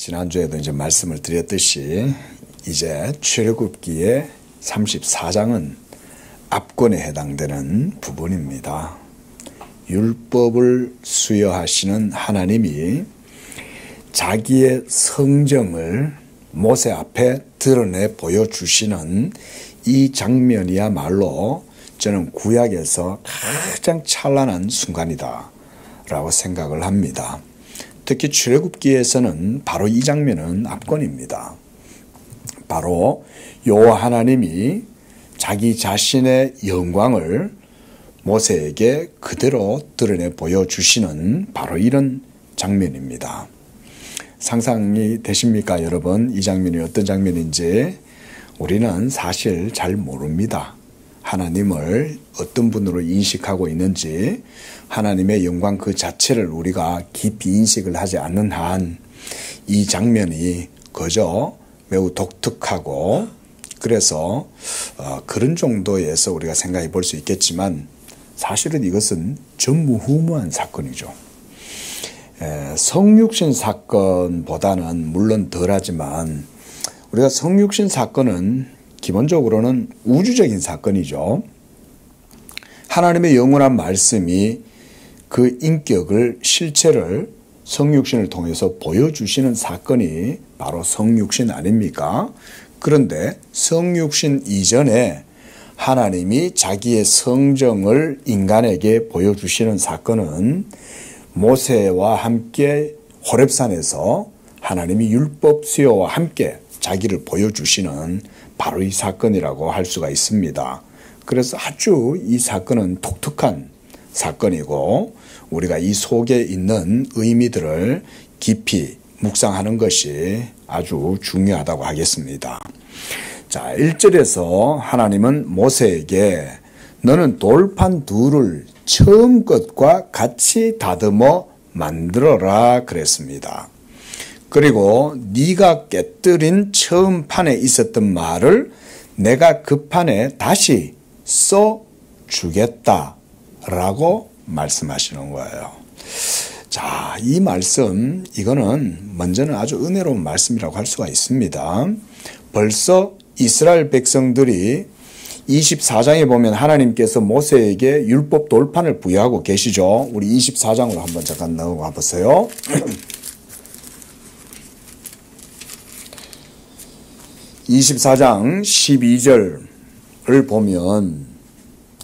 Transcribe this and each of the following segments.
지난주에도 이제 말씀을 드렸듯이 이제 출애굽기의 34장은 압권에 해당되는 부분입니다. 율법을 수여하시는 하나님이 자기의 성정을 모세 앞에 드러내 보여주시는 이 장면이야말로 저는 구약에서 가장 찬란한 순간이다 라고 생각을 합니다. 특히 출애굽기에서는 바로 이 장면은 압권입니다. 바로 여호와 하나님이 자기 자신의 영광을 모세에게 그대로 드러내 보여주시는 바로 이런 장면입니다. 상상이 되십니까, 여러분? 이 장면이 어떤 장면인지 우리는 사실 잘 모릅니다. 하나님을 어떤 분으로 인식하고 있는지, 하나님의 영광 그 자체를 우리가 깊이 인식을 하지 않는 한 이 장면이 그저 매우 독특하고, 그래서 그런 정도에서 우리가 생각해 볼 수 있겠지만 사실은 이것은 전무후무한 사건이죠. 성육신 사건보다는 물론 덜하지만 우리가 성육신 사건은 기본적으로는 우주적인 사건이죠. 하나님의 영원한 말씀이 그 인격을, 실체를 성육신을 통해서 보여주시는 사건이 바로 성육신 아닙니까? 그런데 성육신 이전에 하나님이 자기의 성정을 인간에게 보여주시는 사건은 모세와 함께 호렙산에서 하나님이 율법 수여와 함께 자기를 보여주시는 바로 이 사건이라고 할 수가 있습니다. 그래서 아주 이 사건은 독특한 사건이고 우리가 이 속에 있는 의미들을 깊이 묵상하는 것이 아주 중요하다고 하겠습니다. 자, 1절에서 하나님은 모세에게 너는 돌판 둘을 처음 것과 같이 다듬어 만들어라 그랬습니다. 그리고 네가 깨뜨린 처음 판에 있었던 말을 내가 그 판에 다시 써 주겠다라고 말씀하시는 거예요. 자, 이 말씀, 이거는 먼저는 아주 은혜로운 말씀이라고 할 수가 있습니다. 벌써 이스라엘 백성들이 24장에 보면 하나님께서 모세에게 율법 돌판을 부여하고 계시죠. 우리 24장으로 한번 잠깐 넘어가 보세요. 24장 12절을 보면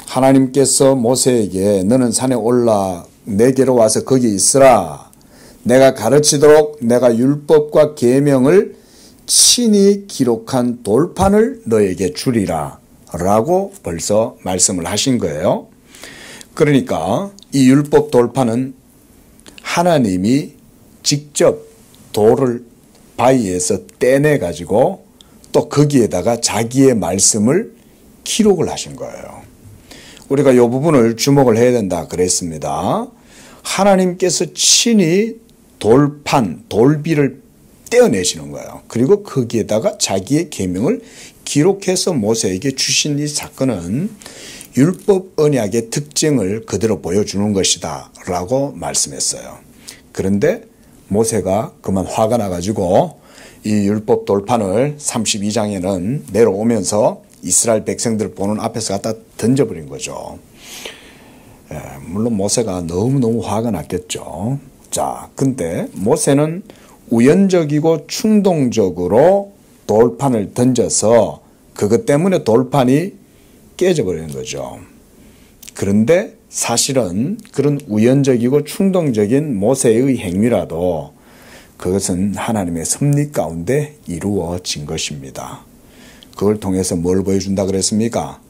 하나님께서 모세에게 너는 산에 올라 내게로 와서 거기 있으라. 내가 가르치도록 내가 율법과 계명을 친히 기록한 돌판을 너에게 주리라 라고 벌써 말씀을 하신 거예요. 그러니까 이 율법 돌판은 하나님이 직접 돌을 바위에서 떼내 가지고 또 거기에다가 자기의 말씀을 기록을 하신 거예요. 우리가 이 부분을 주목을 해야 된다 그랬습니다. 하나님께서 친히 돌판, 돌비를 떼어내시는 거예요. 그리고 거기에다가 자기의 계명을 기록해서 모세에게 주신 이 사건은 율법 언약의 특징을 그대로 보여주는 것이다 라고 말씀했어요. 그런데 모세가 그만 화가 나가지고 이 율법 돌판을 32장에는 내려오면서 이스라엘 백성들 보는 앞에서 갖다 던져버린 거죠. 물론 모세가 너무너무 화가 났겠죠. 자, 근데 모세는 우연적이고 충동적으로 돌판을 던져서 그것 때문에 돌판이 깨져버리는 거죠. 그런데 사실은 그런 우연적이고 충동적인 모세의 행위라도 그것은 하나님의 섭리 가운데 이루어진 것입니다. 그걸 통해서 뭘 보여준다 그랬습니까?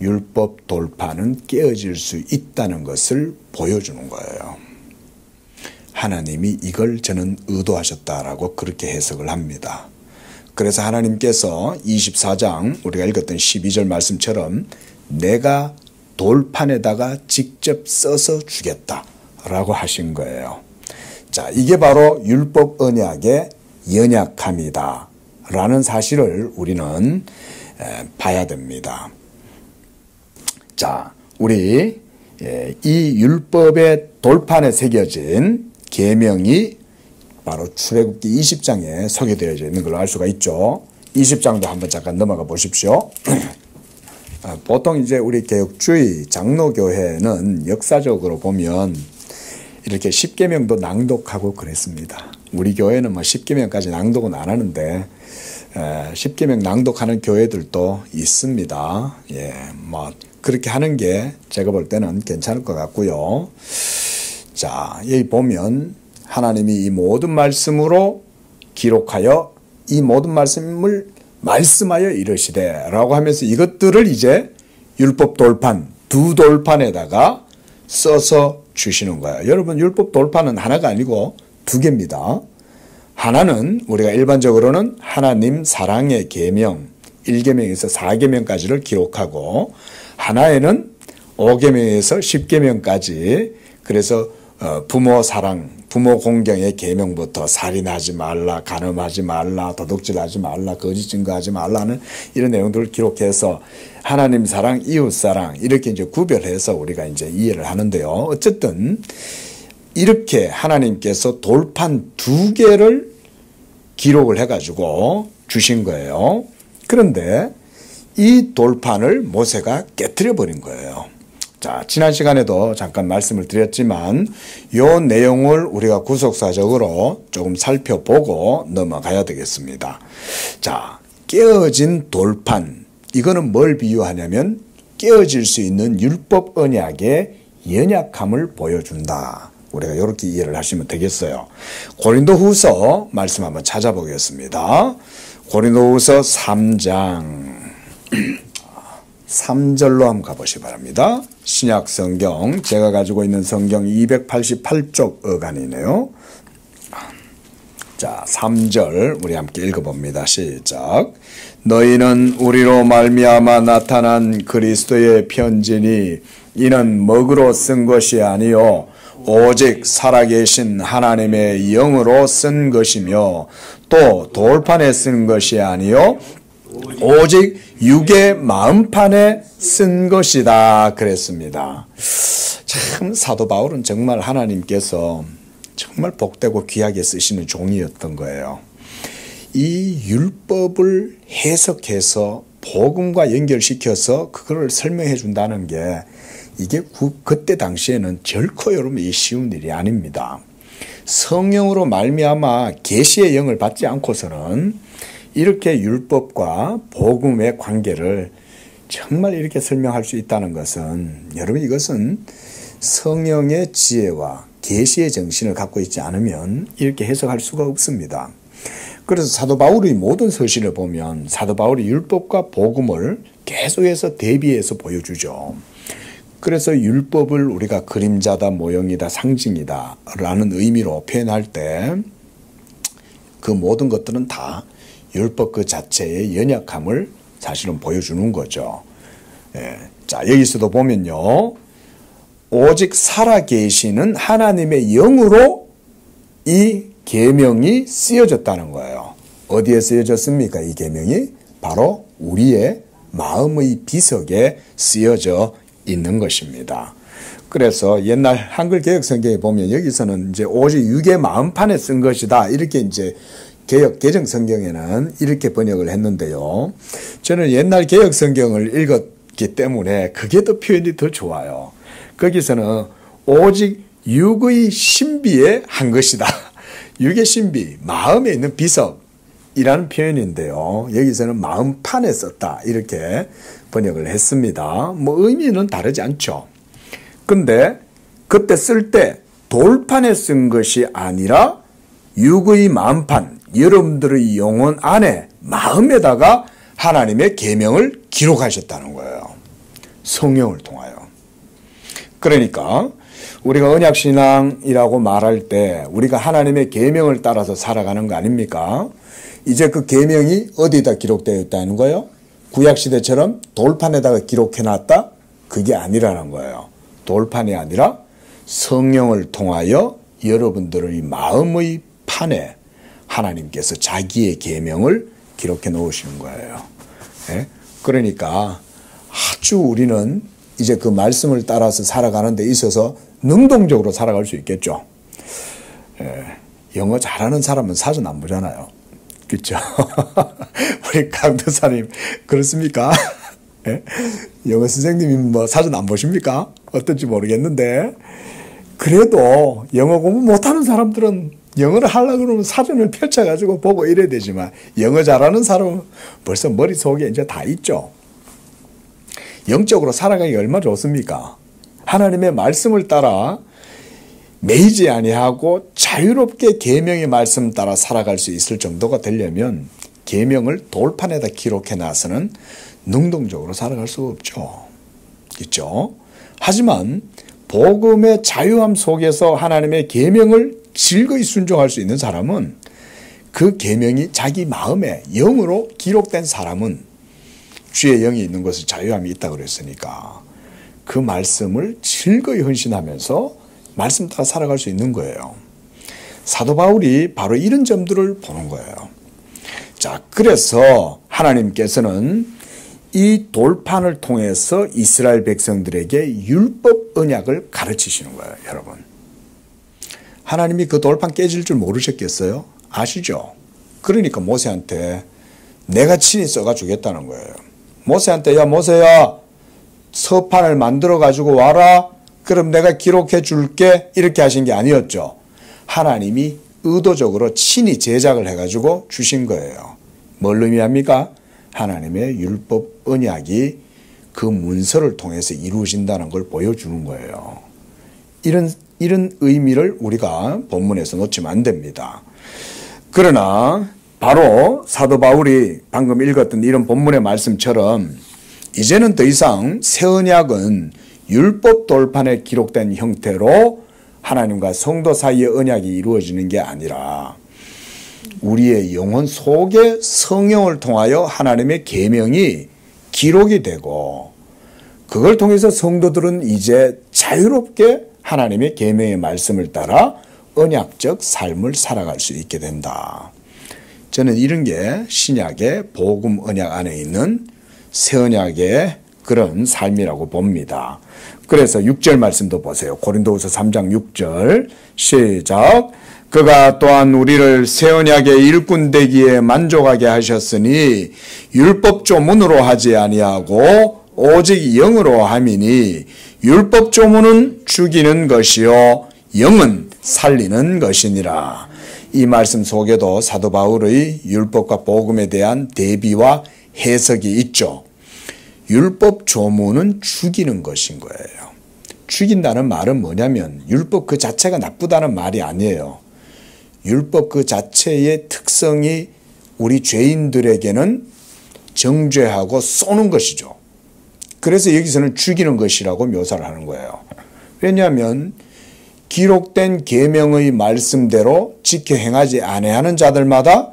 율법 돌판은 깨어질 수 있다는 것을 보여주는 거예요. 하나님이 이걸 저는 의도하셨다라고 그렇게 해석을 합니다. 그래서 하나님께서 24장 우리가 읽었던 12절 말씀처럼 내가 돌판에다가 직접 써서 주겠다라고 하신 거예요. 자, 이게 바로 율법 언약의 연약함이다 라는 사실을 우리는 봐야 됩니다. 자, 우리 이 율법의 돌판에 새겨진 계명이 바로 출애굽기 20장에 소개되어 있는 걸로 알 수가 있죠. 20장도 한번 잠깐 넘어가 보십시오. 보통 이제 우리 개혁주의 장로교회는 역사적으로 보면 이렇게 십계명도 낭독하고 그랬습니다. 우리 교회는 뭐 십계명까지 낭독은 안 하는데 십계명 낭독하는 교회들도 있습니다. 예, 뭐 그렇게 하는 게 제가 볼 때는 괜찮을 것 같고요. 자, 여기 보면 하나님이 이 모든 말씀으로 기록하여 이 모든 말씀을 말씀하여 이르시되 라고 하면서 이것들을 이제 율법 돌판, 두 돌판에다가 써서 주시는 거예요. 여러분, 율법 돌판은 하나가 아니고 두 개입니다. 하나는 우리가 일반적으로는 하나님 사랑의 계명, 1계명에서 4계명까지를 기록하고, 하나에는 5계명에서 10계명까지, 그래서 부모 사랑, 부모 공경의 계명부터 살인하지 말라, 간음하지 말라, 도둑질하지 말라, 거짓 증거하지 말라는 이런 내용들을 기록해서 하나님 사랑, 이웃 사랑 이렇게 이제 구별해서 우리가 이제 이해를 하는데요. 어쨌든 이렇게 하나님께서 돌판 두 개를 기록을 해가지고 주신 거예요. 그런데 이 돌판을 모세가 깨트려 버린 거예요. 자, 지난 시간에도 잠깐 말씀을 드렸지만 이 내용을 우리가 구속사적으로 조금 살펴보고 넘어가야 되겠습니다. 자, 깨어진 돌판, 이거는 뭘 비유하냐면 깨어질 수 있는 율법 언약의 연약함을 보여준다. 우리가 이렇게 이해를 하시면 되겠어요. 고린도후서 말씀 한번 찾아보겠습니다. 고린도후서 3장 3절로 한번 가보시기 바랍니다. 신약 성경, 제가 가지고 있는 성경 288쪽 어간이네요. 자, 3절 우리 함께 읽어봅니다. 시작. 너희는 우리로 말미암아 나타난 그리스도의 편지니 이는 먹으로 쓴 것이 아니요 오직 살아계신 하나님의 영으로 쓴 것이며 또 돌판에 쓴 것이 아니요 오직 육의 마음판에 쓴 것이다 그랬습니다. 참 사도 바울은 정말 하나님께서 정말 복되고 귀하게 쓰시는 종이었던 거예요. 이 율법을 해석해서 복음과 연결시켜서 그걸 설명해 준다는 게 이게 그때 당시에는 결코 여러분 이 쉬운 일이 아닙니다. 성령으로 말미암아 계시의 영을 받지 않고서는 이렇게 율법과 복음의 관계를 정말 이렇게 설명할 수 있다는 것은 여러분 이것은 성령의 지혜와 계시의 정신을 갖고 있지 않으면 이렇게 해석할 수가 없습니다. 그래서 사도 바울의 모든 서신을 보면 사도 바울이 율법과 복음을 계속해서 대비해서 보여주죠. 그래서 율법을 우리가 그림자다, 모형이다, 상징이다 라는 의미로 표현할 때 그 모든 것들은 다 율법 그 자체의 연약함을 사실은 보여주는 거죠. 예. 자, 여기서도 보면요. 오직 살아계시는 하나님의 영으로 이 계명이 쓰여졌다는 거예요. 어디에 쓰여졌습니까? 이 계명이 바로 우리의 마음의 비석에 쓰여져 있는 것입니다. 그래서 옛날 한글 개혁 성경에 보면 여기서는 이제 오직 육의 마음판에 쓴 것이다. 이렇게 이제 개혁 개정 성경에는 이렇게 번역을 했는데요. 저는 옛날 개혁 성경을 읽었기 때문에 그게 더 표현이 더 좋아요. 거기서는 오직 육의 신비에 한 것이다. 육의 신비, 마음에 있는 비석이라는 표현인데요. 여기서는 마음판에 썼다. 이렇게 번역을 했습니다. 뭐 의미는 다르지 않죠. 근데 그때 쓸 때 돌판에 쓴 것이 아니라 육의 마음판, 여러분들의 영혼 안에 마음에다가 하나님의 계명을 기록하셨다는 거예요. 성령을 통하여. 그러니까 우리가 언약신앙이라고 말할 때 우리가 하나님의 계명을 따라서 살아가는 거 아닙니까? 이제 그 계명이 어디다 기록되어 있다는 거예요? 구약시대처럼 돌판에다가 기록해놨다? 그게 아니라는 거예요. 돌판이 아니라 성령을 통하여 여러분들의 마음의 판에 하나님께서 자기의 계명을 기록해 놓으시는 거예요. 예? 그러니까 아주 우리는 이제 그 말씀을 따라서 살아가는 데 있어서 능동적으로 살아갈 수 있겠죠. 예. 영어 잘하는 사람은 사전 안 보잖아요. 그렇죠? 우리 강도사님 그렇습니까? 예? 영어 선생님이 뭐 사전 안 보십니까? 어떤지 모르겠는데 그래도 영어 공부 못하는 사람들은 영어를 하려고 그러면 사전을 펼쳐가지고 보고 이래야 되지만 영어 잘하는 사람은 벌써 머릿속에 이제 다 있죠. 영적으로 살아가기 얼마나 좋습니까? 하나님의 말씀을 따라 매이지 아니하고 자유롭게 계명의 말씀 따라 살아갈 수 있을 정도가 되려면 계명을 돌판에다 기록해 놔서는 능동적으로 살아갈 수가 없죠. 있죠? 하지만 복음의 자유함 속에서 하나님의 계명을 즐거이 순종할 수 있는 사람은 그 계명이 자기 마음에 영으로 기록된 사람은 주의 영이 있는 곳에 자유함이 있다고 그랬으니까 그 말씀을 즐거이 헌신하면서 말씀 따라 살아갈 수 있는 거예요. 사도 바울이 바로 이런 점들을 보는 거예요. 자, 그래서 하나님께서는 이 돌판을 통해서 이스라엘 백성들에게 율법 언약을 가르치시는 거예요, 여러분. 하나님이 그 돌판 깨질 줄 모르셨겠어요? 아시죠? 그러니까 모세한테 내가 친히 써가 주겠다는 거예요. 모세한테 야 모세야 서판을 만들어 가지고 와라. 그럼 내가 기록해 줄게. 이렇게 하신 게 아니었죠. 하나님이 의도적으로 친히 제작을 해가지고 주신 거예요. 뭘 의미합니까? 하나님의 율법 언약이 그 문서를 통해서 이루어진다는 걸 보여주는 거예요. 이런 의미를 우리가 본문에서 놓치면 안 됩니다. 그러나 바로 사도 바울이 방금 읽었던 이런 본문의 말씀처럼 이제는 더 이상 새 언약은 율법 돌판에 기록된 형태로 하나님과 성도 사이의 언약이 이루어지는 게 아니라 우리의 영혼 속에 성령을 통하여 하나님의 계명이 기록이 되고 그걸 통해서 성도들은 이제 자유롭게 하나님의 계명의 말씀을 따라 언약적 삶을 살아갈 수 있게 된다. 저는 이런 게 신약의 복음 언약 안에 있는 새 언약의 그런 삶이라고 봅니다. 그래서 6절 말씀도 보세요. 고린도후서 3장 6절 시작. 그가 또한 우리를 새 언약의 일꾼 되기에 만족하게 하셨으니 율법 조문으로 하지 아니하고 오직 영으로 함이니 율법 조문은 죽이는 것이요 영은 살리는 것이니라. 이 말씀 속에도 사도 바울의 율법과 복음에 대한 대비와 해석이 있죠. 율법 조문은 죽이는 것인 거예요. 죽인다는 말은 뭐냐면 율법 그 자체가 나쁘다는 말이 아니에요. 율법 그 자체의 특성이 우리 죄인들에게는 정죄하고 쏘는 것이죠. 그래서 여기서는 죽이는 것이라고 묘사를 하는 거예요. 왜냐하면 기록된 계명의 말씀대로 지켜 행하지 아니하는 자들마다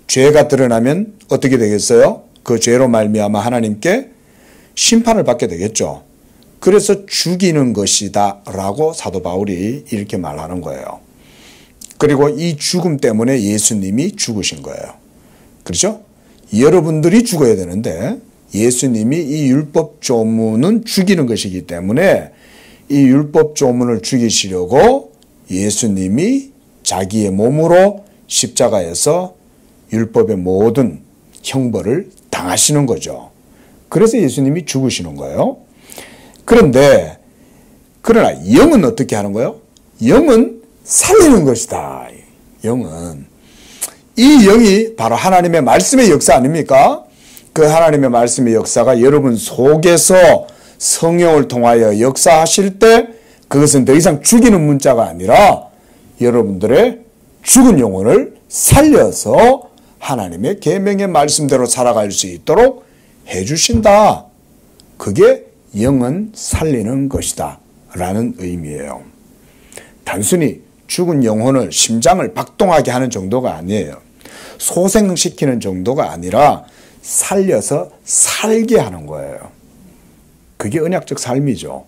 죄가 드러나면 어떻게 되겠어요? 그 죄로 말미암아 하나님께 심판을 받게 되겠죠. 그래서 죽이는 것이다 라고 사도 바울이 이렇게 말하는 거예요. 그리고 이 죽음 때문에 예수님이 죽으신 거예요. 그렇죠? 여러분들이 죽어야 되는데 예수님이 이 율법 조문은 죽이는 것이기 때문에 이 율법 조문을 죽이시려고 예수님이 자기의 몸으로 십자가에서 율법의 모든 형벌을 당하시는 거죠. 그래서 예수님이 죽으시는 거예요. 그러나 영은 어떻게 하는 거예요? 영은 살리는 것이다. 영은. 이 영이 바로 하나님의 말씀의 역사 아닙니까? 그 하나님의 말씀의 역사가 여러분 속에서 성령을 통하여 역사하실 때 그것은 더 이상 죽이는 문자가 아니라 여러분들의 죽은 영혼을 살려서 하나님의 계명의 말씀대로 살아갈 수 있도록 해주신다. 그게 영은 살리는 것이다 라는 의미예요. 단순히 죽은 영혼을 심장을 박동하게 하는 정도가 아니에요. 소생시키는 정도가 아니라 살려서 살게 하는 거예요. 그게 언약적 삶이죠.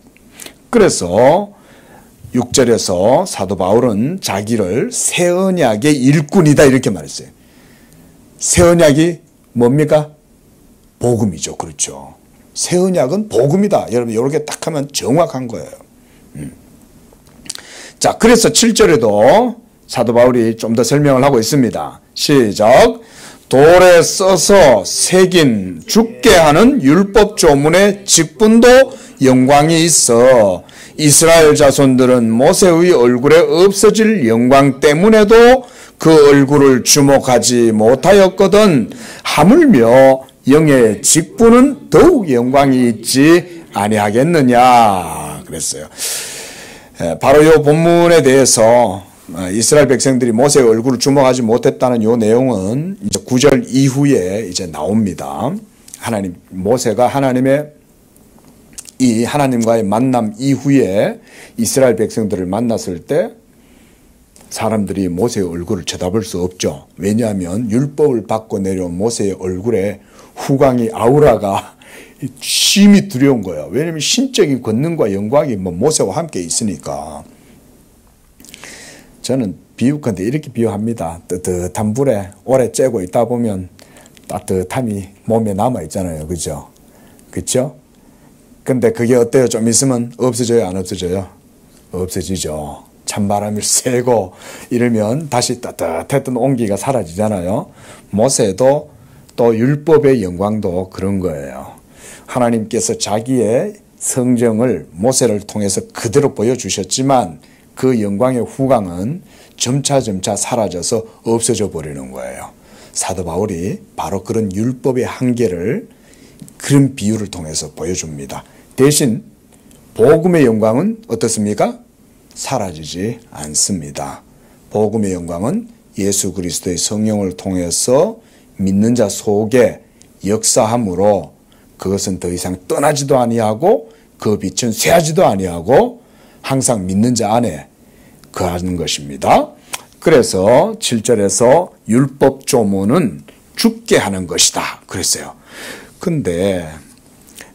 그래서 6절에서 사도 바울은 자기를 새 언약의 일꾼이다 이렇게 말했어요. 새 언약이 뭡니까? 복음이죠. 그렇죠. 새 언약은 복음이다. 여러분 이렇게 딱 하면 정확한 거예요. 자, 그래서 7절에도 사도 바울이 좀 더 설명을 하고 있습니다. 시작. 돌에 써서 새긴 죽게 하는 율법 조문의 직분도 영광이 있어 이스라엘 자손들은 모세의 얼굴에 없어질 영광 때문에도 그 얼굴을 주목하지 못하였거든 하물며 영의 직분은 더욱 영광이 있지 아니하겠느냐 그랬어요. 바로 이 본문에 대해서 이스라엘 백성들이 모세의 얼굴을 주목하지 못했다는 이 내용은 이제 9절 이후에 이제 나옵니다. 모세가 하나님과의 만남 이후에 이스라엘 백성들을 만났을 때 사람들이 모세의 얼굴을 쳐다볼 수 없죠. 왜냐하면 율법을 받고 내려온 모세의 얼굴에 후광이 아우라가 심히 두려운 거예요. 왜냐하면 신적인 권능과 영광이 모세와 함께 있으니까. 저는 비유컨대 이렇게 비유합니다. 뜨뜻한 불에 오래 쬐고 있다 보면 따뜻함이 몸에 남아 있잖아요. 그죠? 그쵸? 근데 그게 어때요? 좀 있으면 없어져요? 안 없어져요? 없어지죠. 찬바람이 세고 이러면 다시 따뜻했던 온기가 사라지잖아요. 모세도 또 율법의 영광도 그런 거예요. 하나님께서 자기의 성정을 모세를 통해서 그대로 보여주셨지만 그 영광의 후광은 점차 사라져서 없어져 버리는 거예요. 사도 바울이 바로 그런 율법의 한계를 그런 비유를 통해서 보여줍니다. 대신 복음의 영광은 어떻습니까? 사라지지 않습니다. 복음의 영광은 예수 그리스도의 성령을 통해서 믿는 자 속에 역사함으로 그것은 더 이상 떠나지도 아니하고 그 빛은 쇠하지도 아니하고 항상 믿는 자 안에 거하는 것입니다. 그래서 7절에서 율법 조문은 죽게 하는 것이다 그랬어요. 근데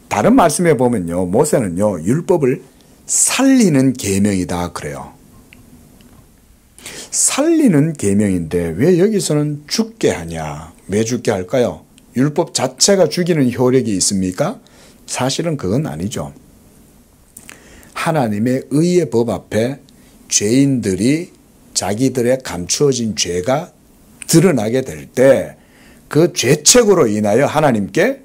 다른 말씀에 보면요, 모세는요 율법을 살리는 계명이다 그래요. 살리는 계명인데 왜 여기서는 죽게 하냐? 왜 죽게 할까요? 율법 자체가 죽이는 효력이 있습니까? 사실은 그건 아니죠. 하나님의 의의 법 앞에 죄인들이 자기들의 감추어진 죄가 드러나게 될 때 그 죄책으로 인하여 하나님께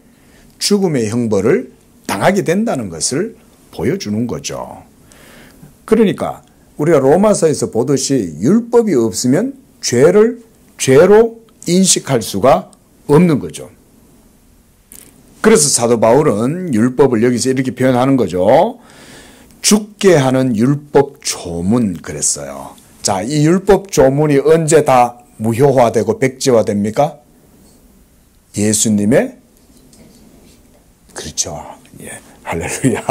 죽음의 형벌을 당하게 된다는 것을 보여주는 거죠. 그러니까 우리가 로마서에서 보듯이 율법이 없으면 죄를 죄로 인식할 수가 없는 거죠. 그래서 사도 바울은 율법을 여기서 이렇게 표현하는 거죠. 죽게 하는 율법 조문 그랬어요. 자, 이 율법 조문이 언제 다 무효화되고 백지화됩니까? 예수님의 그렇죠. 예. 할렐루야.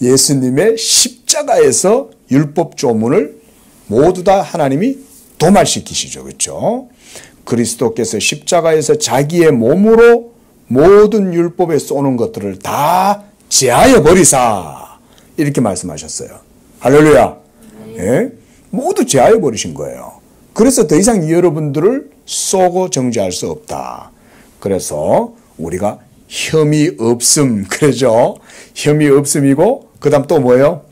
예수님의 십자가에서 율법 조문을 모두 다 하나님이 도말시키시죠. 그렇죠? 그리스도께서 십자가에서 자기의 몸으로 모든 율법에 쏘는 것들을 다 제하여 버리사 이렇게 말씀하셨어요. 할렐루야. 예? 모두 제하여 버리신 거예요. 그래서 더 이상 여러분들을 쏘고 정죄할 수 없다. 그래서 우리가 혐의 없음 그러죠. 혐의 없음이고 그 다음 또 뭐예요?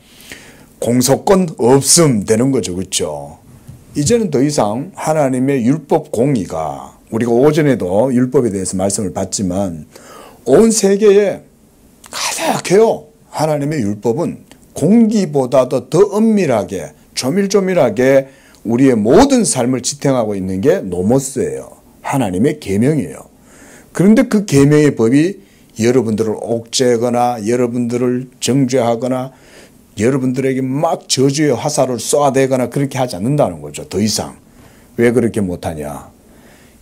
공소권 없음 되는 거죠. 그렇죠? 이제는 더 이상 하나님의 율법 공의가 우리가 오전에도 율법에 대해서 말씀을 받지만 온 세계에 가득해요. 하나님의 율법은 공기보다도 더 엄밀하게 조밀조밀하게 우리의 모든 삶을 지탱하고 있는 게 노모스예요. 하나님의 계명이에요. 그런데 그 계명의 법이 여러분들을 옥죄거나 여러분들을 정죄하거나 여러분들에게 막 저주의 화살을 쏘아대거나 그렇게 하지 않는다는 거죠. 더 이상. 왜 그렇게 못하냐?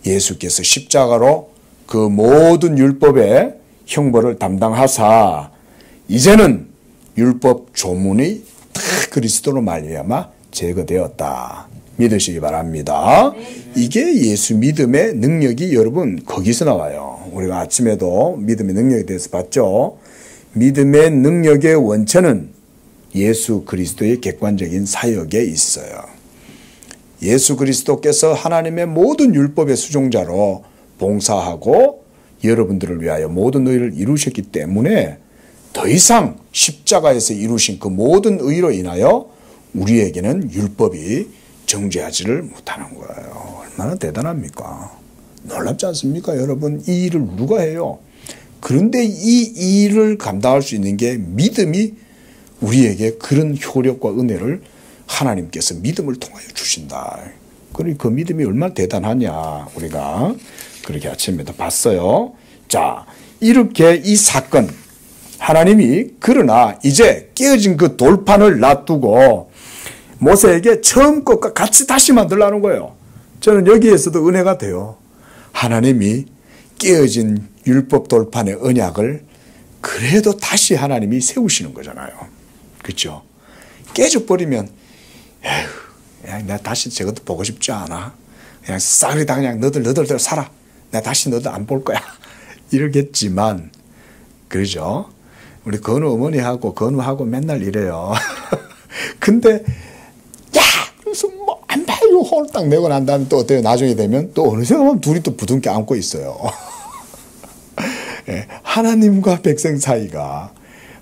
예수께서 십자가로 그 모든 율법의 형벌을 담당하사 이제는 율법 조문이 다 그리스도로 말미암아 제거되었다. 믿으시기 바랍니다. 이게 예수 믿음의 능력이 여러분 거기서 나와요. 우리가 아침에도 믿음의 능력에 대해서 봤죠. 믿음의 능력의 원천은 예수 그리스도의 객관적인 사역에 있어요. 예수 그리스도께서 하나님의 모든 율법의 수종자로 봉사하고 여러분들을 위하여 모든 의를 이루셨기 때문에 더 이상 십자가에서 이루신 그 모든 의로 인하여 우리에게는 율법이 정죄하지를 못하는 거예요. 얼마나 대단합니까? 놀랍지 않습니까? 여러분, 이 일을 누가 해요? 그런데 이 일을 감당할 수 있는 게 믿음이 우리에게 그런 효력과 은혜를 하나님께서 믿음을 통하여 주신다. 그러니까 그 믿음이 얼마나 대단하냐 우리가 그렇게 아침에도 봤어요. 자, 이렇게 이 사건 하나님이 그러나 이제 깨어진 그 돌판을 놔두고 모세에게 처음 것과 같이 다시 만들라는 거예요. 저는 여기에서도 은혜가 돼요. 하나님이 깨어진 율법 돌판의 언약을 그래도 다시 하나님이 세우시는 거잖아요. 그렇죠? 깨져버리면 에휴, 그냥 내가 다시 저것도 보고 싶지 않아. 그냥 싸그리 다 그냥 너들 살아. 내가 다시 너들 안 볼 거야. 이러겠지만 그러죠? 우리 건우 어머니하고 건우하고 맨날 이래요. 근데 야! 그래서 뭐 안 봐요. 혼을 딱 내고 난 다음에 또 어때요? 나중에 되면 또 어느새 보면 둘이 또 부둥켜 안고 있어요. 예, 하나님과 백성 사이가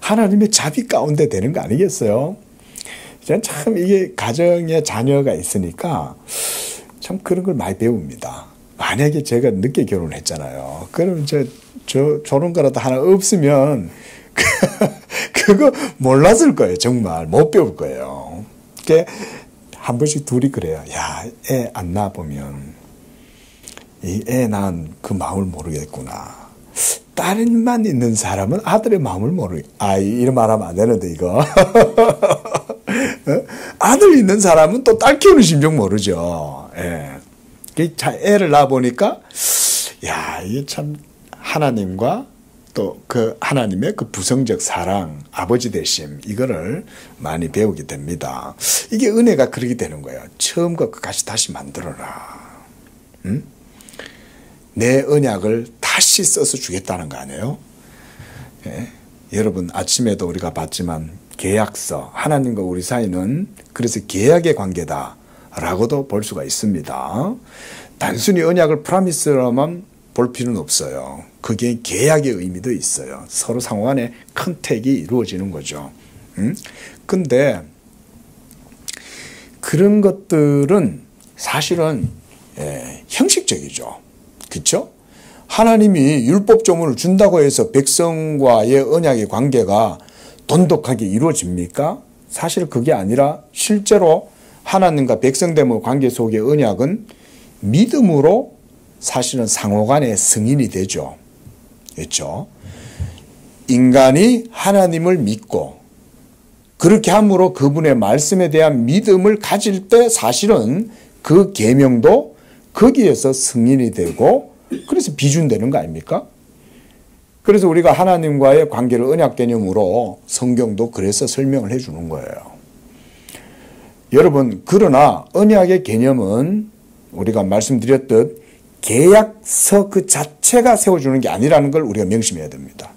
하나님의 자비 가운데 되는 거 아니겠어요? 저는 참 이게 가정에 자녀가 있으니까 참 그런 걸 많이 배웁니다. 만약에 제가 늦게 결혼을 했잖아요. 그러면 저 저런 거라도 하나 없으면 그거 몰랐을 거예요. 정말 못 배울 거예요. 한 번씩 둘이 그래요. 야, 애 안 낳아보면 이 애 낳은 그 마음을 모르겠구나. 딸만 있는 사람은 아들의 마음을 이런 말 하면 안 되는데, 이거. 아들 있는 사람은 또 딸 키우는 심정 모르죠. 예. 애를 낳아보니까, 야, 이게 참, 하나님과 또 그 하나님의 그 부성적 사랑, 아버지 되심, 이거를 많이 배우게 됩니다. 이게 은혜가 그렇게 되는 거예요. 처음과 끝까지 다시 만들어라. 응? 내 언약을 다시 써서 주겠다는 거 아니에요? 예. 여러분, 아침에도 우리가 봤지만 계약서, 하나님과 우리 사이는 그래서 계약의 관계다라고도 볼 수가 있습니다. 단순히 언약을 프라미스로만 볼 필요는 없어요. 그게 계약의 의미도 있어요. 서로 상호 간에 컨택이 이루어지는 거죠. 근데 그런 것들은 사실은 형식적이죠. 그렇죠? 하나님이 율법 조문을 준다고 해서 백성과의 언약의 관계가 돈독하게 이루어집니까? 사실 그게 아니라 실제로 하나님과 백성됨의 관계 속의 언약은 믿음으로 사실은 상호 간의 승인이 되죠. 그렇죠? 인간이 하나님을 믿고 그렇게 함으로 그분의 말씀에 대한 믿음을 가질 때 사실은 그 계명도 거기에서 승인이 되고 그래서 비준되는 거 아닙니까? 그래서 우리가 하나님과의 관계를 언약 개념으로 성경도 그래서 설명을 해주는 거예요. 여러분, 그러나 언약의 개념은 우리가 말씀드렸듯 계약서 그 자체가 세워주는 게 아니라는 걸 우리가 명심해야 됩니다.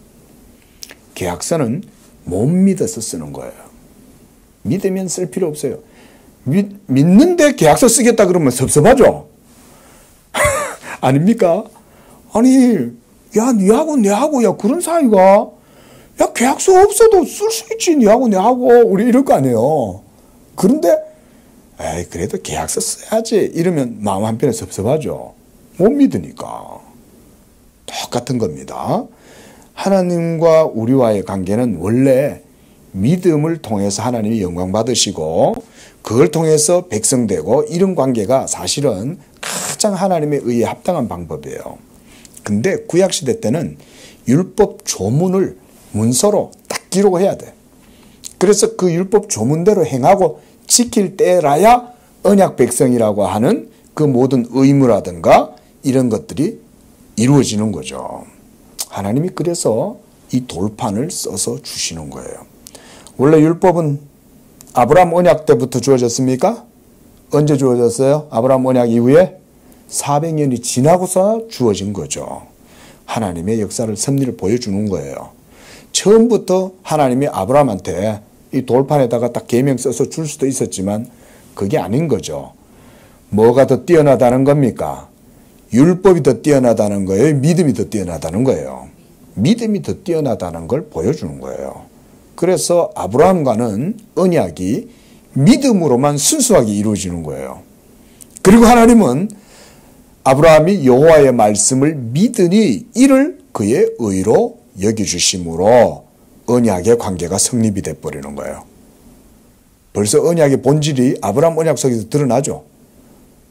계약서는 못 믿어서 쓰는 거예요. 믿으면 쓸 필요 없어요. 믿는데 계약서 쓰겠다 그러면 섭섭하죠? 아닙니까? 아니, 야, 니하고 내하고, 야, 그런 사이가, 야, 계약서 없어도 쓸 수 있지, 니하고 내하고, 우리 이럴 거 아니에요. 그런데, 에이, 그래도 계약서 써야지. 이러면 마음 한편에 섭섭하죠. 못 믿으니까. 똑같은 겁니다. 하나님과 우리와의 관계는 원래 믿음을 통해서 하나님이 영광 받으시고 그걸 통해서 백성되고 이런 관계가 사실은 가장 하나님에 의해 합당한 방법이에요. 근데 구약시대 때는 율법 조문을 문서로 딱 기록해야 돼. 그래서 그 율법 조문대로 행하고 지킬 때라야 언약 백성이라고 하는 그 모든 의무라든가 이런 것들이 이루어지는 거죠. 하나님이 그래서 이 돌판을 써서 주시는 거예요. 원래 율법은 아브라함 언약 때부터 주어졌습니까? 언제 주어졌어요? 아브라함 언약 이후에 400년이 지나고서 주어진 거죠. 하나님의 역사를 섭리를 보여주는 거예요. 처음부터 하나님이 아브라함한테 이 돌판에다가 딱 계명 써서 줄 수도 있었지만 그게 아닌 거죠. 뭐가 더 뛰어나다는 겁니까? 율법이 더 뛰어나다는 거예요? 믿음이 더 뛰어나다는 거예요? 믿음이 더 뛰어나다는 걸 보여주는 거예요. 그래서 아브라함과는 언약이 믿음으로만 순수하게 이루어지는 거예요. 그리고 하나님은 아브라함이 여호와의 말씀을 믿으니 이를 그의 의로 여겨주심으로 언약의 관계가 성립이 돼버리는 거예요. 벌써 언약의 본질이 아브라함 언약 속에서 드러나죠.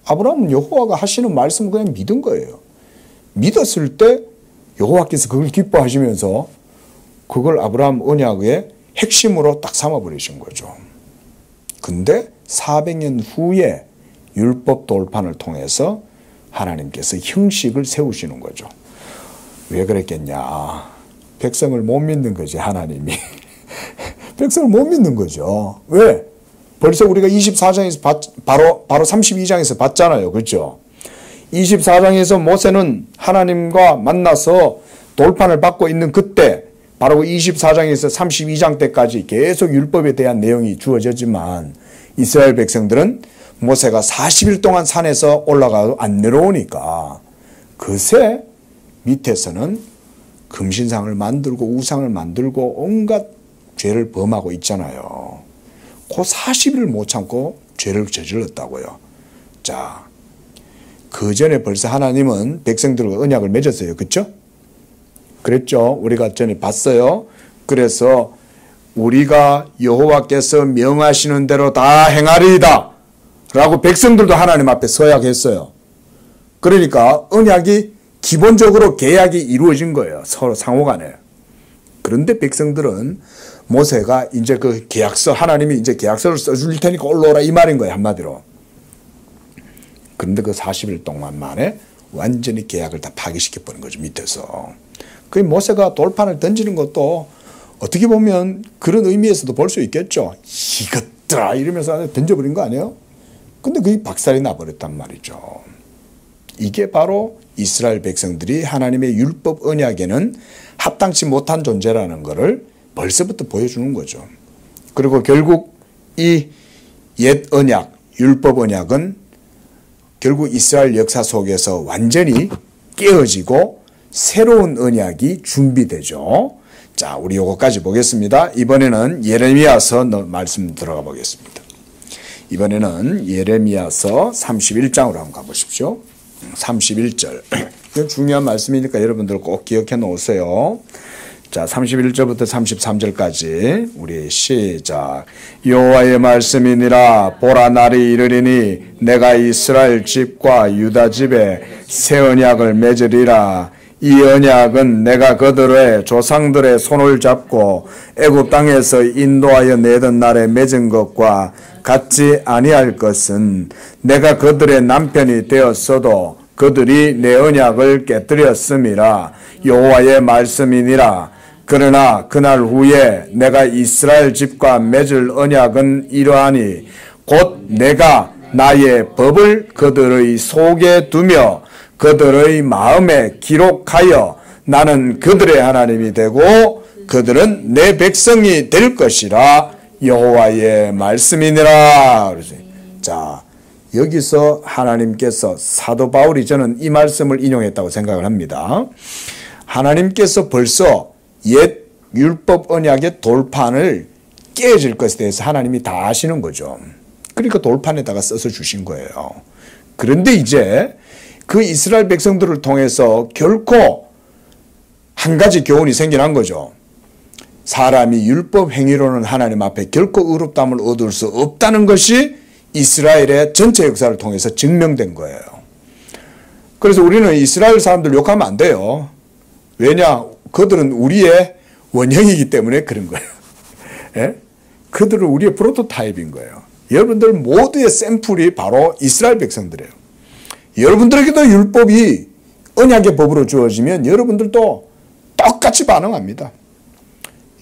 아브라함은 여호와가 하시는 말씀을 그냥 믿은 거예요. 믿었을 때 여호와께서 그걸 기뻐하시면서 그걸 아브라함 언약의 핵심으로 딱 삼아버리신 거죠. 근데 400년 후에 율법 돌판을 통해서 하나님께서 형식을 세우시는 거죠. 왜 그랬겠냐. 백성을 못 믿는 거지, 하나님이. 백성을 못 믿는 거죠. 왜? 벌써 우리가 24장에서 바로 32장에서 봤잖아요. 그렇죠? 24장에서 모세는 하나님과 만나서 돌판을 받고 있는 그때 바로 24장에서 32장 때까지 계속 율법에 대한 내용이 주어졌지만 이스라엘 백성들은 모세가 40일 동안 산에서 올라가도 안 내려오니까 그새 밑에서는 금신상을 만들고 우상을 만들고 온갖 죄를 범하고 있잖아요. 그 40일을 못 참고 죄를 저질렀다고요. 자, 그 전에 벌써 하나님은 백성들과 언약을 맺었어요. 그렇죠? 그랬죠. 우리가 전에 봤어요. 그래서 우리가 여호와께서 명하시는 대로 다 행하리이다 라고 백성들도 하나님 앞에 서약했어요. 그러니까 언약이 기본적으로 계약이 이루어진 거예요. 서로 상호간에. 그런데 백성들은 모세가 이제 그 계약서, 하나님이 이제 계약서를 써줄 테니까 올라오라 이 말인 거예요. 한마디로. 그런데 그 40일 동안 만에 완전히 계약을 다 파기시켜버린 거죠. 밑에서. 그 모세가 돌판을 던지는 것도 어떻게 보면 그런 의미에서도 볼 수 있겠죠. 이것들아 이러면서 던져버린 거 아니에요? 근데 그게 박살이 나버렸단 말이죠. 이게 바로 이스라엘 백성들이 하나님의 율법 언약에는 합당치 못한 존재라는 것을 벌써부터 보여주는 거죠. 그리고 결국 이 옛 언약, 율법 언약은 결국 이스라엘 역사 속에서 완전히 깨어지고 새로운 언약이 준비되죠. 자, 우리 요거까지 보겠습니다. 이번에는 예레미야서 말씀 들어가 보겠습니다. 이번에는 예레미야서 31장으로 한번 가보십시오. 31절. 이건 중요한 말씀이니까 여러분들 꼭 기억해 놓으세요. 자, 31절부터 33절까지 우리 시작. 여호와의 말씀이니라. 보라, 날이 이르리니 내가 이스라엘 집과 유다 집에 새 언약을 맺으리라. 이 언약은 내가 그들의 조상들의 손을 잡고 애굽 땅에서 인도하여 내던 날에 맺은 것과 같지 아니할 것은 내가 그들의 남편이 되었어도 그들이 내 언약을 깨뜨렸음이라. 여호와의 말씀이니라. 그러나 그날 후에 내가 이스라엘 집과 맺을 언약은 이러하니 곧 내가 나의 법을 그들의 속에 두며 그들의 마음에 기록하여 나는 그들의 하나님이 되고 그들은 내 백성이 될 것이라. 여호와의 말씀이니라. 자, 여기서 하나님께서 사도 바울이 저는 이 말씀을 인용했다고 생각을 합니다. 하나님께서 벌써 옛 율법 언약의 돌판을 깨질 것에 대해서 하나님이 다 아시는 거죠. 그러니까 돌판에다가 써서 주신 거예요. 그런데 이제 그 이스라엘 백성들을 통해서 결코 한 가지 교훈이 생겨난 거죠. 사람이 율법 행위로는 하나님 앞에 결코 의롭다함을 얻을 수 없다는 것이 이스라엘의 전체 역사를 통해서 증명된 거예요. 그래서 우리는 이스라엘 사람들 욕하면 안 돼요. 왜냐? 그들은 우리의 원형이기 때문에 그런 거예요. 예? 그들은 우리의 프로토타입인 거예요. 여러분들 모두의 샘플이 바로 이스라엘 백성들이에요. 여러분들에게도 율법이 언약의 법으로 주어지면 여러분들도 똑같이 반응합니다.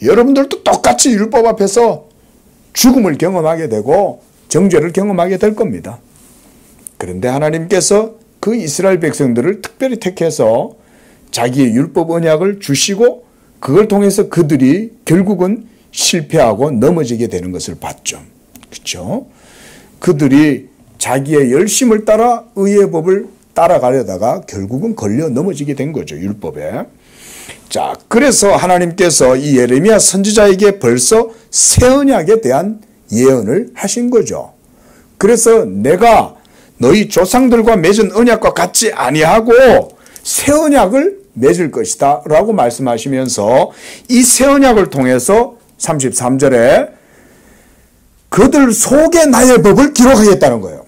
여러분들도 똑같이 율법 앞에서 죽음을 경험하게 되고 정죄를 경험하게 될 겁니다. 그런데 하나님께서 그 이스라엘 백성들을 특별히 택해서 자기의 율법 언약을 주시고 그걸 통해서 그들이 결국은 실패하고 넘어지게 되는 것을 봤죠. 그렇죠? 그들이 자기의 열심을 따라 의의 법을 따라가려다가 결국은 걸려 넘어지게 된 거죠. 율법에. 자, 그래서 하나님께서 이 예레미야 선지자에게 벌써 새 언약에 대한 예언을 하신 거죠. 그래서 내가 너희 조상들과 맺은 언약과 같지 아니하고 새 언약을 맺을 것이다 라고 말씀하시면서 이 새 언약을 통해서 33절에 그들 속에 나의 법을 기록하겠다는 거예요.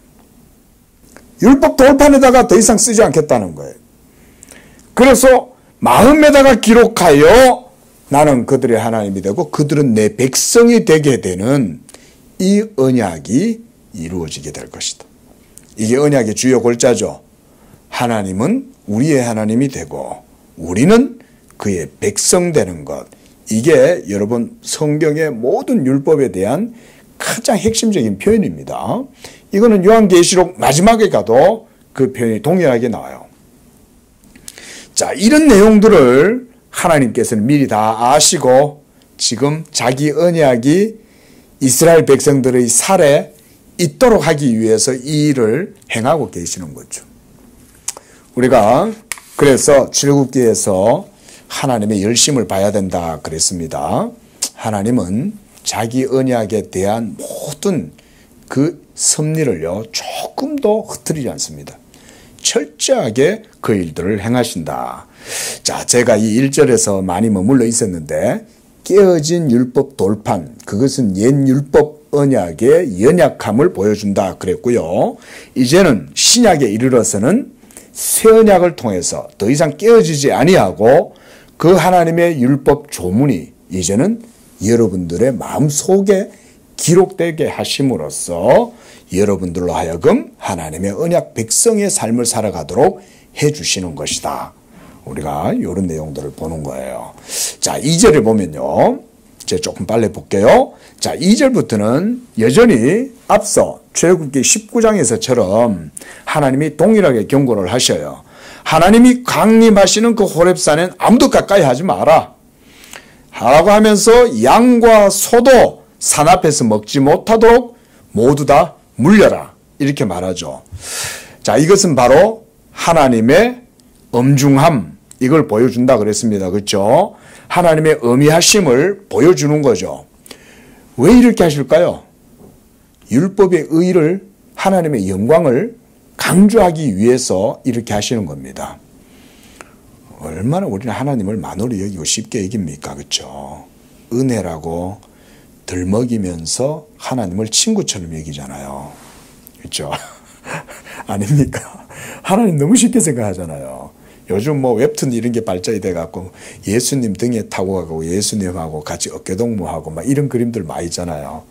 율법 돌판에다가 더 이상 쓰지 않겠다는 거예요. 그래서 마음에다가 기록하여 나는 그들의 하나님이 되고 그들은 내 백성이 되게 되는 이 언약이 이루어지게 될 것이다. 이게 언약의 주요 골자죠. 하나님은 우리의 하나님이 되고 우리는 그의 백성 되는 것. 이게 여러분 성경의 모든 율법에 대한 가장 핵심적인 표현입니다. 이거는 요한계시록 마지막에 가도 그 표현이 동일하게 나와요. 자, 이런 내용들을 하나님께서는 미리 다 아시고 지금 자기 언약이 이스라엘 백성들의 살에 있도록 하기 위해서 이 일을 행하고 계시는 거죠. 우리가 그래서 출애굽기에서 하나님의 열심을 봐야 된다 그랬습니다. 하나님은 자기 언약에 대한 모든 그 섭리를요 조금도 흐트리지 않습니다. 철저하게 그 일들을 행하신다. 자, 제가 이 1절에서 많이 머물러 있었는데 깨어진 율법 돌판, 그것은 옛 율법 언약의 연약함을 보여준다 그랬고요. 이제는 신약에 이르러서는 새 언약을 통해서 더 이상 깨어지지 아니하고 그 하나님의 율법 조문이 이제는 여러분들의 마음속에 기록되게 하심으로써 여러분들로 하여금 하나님의 언약 백성의 삶을 살아가도록 해주시는 것이다. 우리가 이런 내용들을 보는 거예요. 자, 2절을 보면요. 제가 조금 빨리 볼게요. 자, 2절부터는 여전히 앞서 출애굽기 19장에서처럼 하나님이 동일하게 경고를 하셔요. 하나님이 강림하시는 그 호렙산엔 아무도 가까이 하지 마라. 라고 하면서 양과 소도 산 앞에서 먹지 못하도록 모두 다 물려라. 이렇게 말하죠. 자, 이것은 바로 하나님의 엄중함, 이걸 보여준다 그랬습니다. 그렇죠? 하나님의 엄의하심을 보여주는 거죠. 왜 이렇게 하실까요? 율법의 의를, 하나님의 영광을 강조하기 위해서 이렇게 하시는 겁니다. 얼마나 우리는 하나님을 만으로 여기고 쉽게 여깁니까? 그렇죠? 은혜라고 들먹이면서 하나님을 친구처럼 여기잖아요. 그렇죠? 아닙니까? 하나님 너무 쉽게 생각하잖아요. 요즘 뭐 웹툰 이런 게 발전이 돼갖고 예수님 등에 타고 가고 예수님하고 같이 어깨동무하고 막 이런 그림들 많이 있잖아요.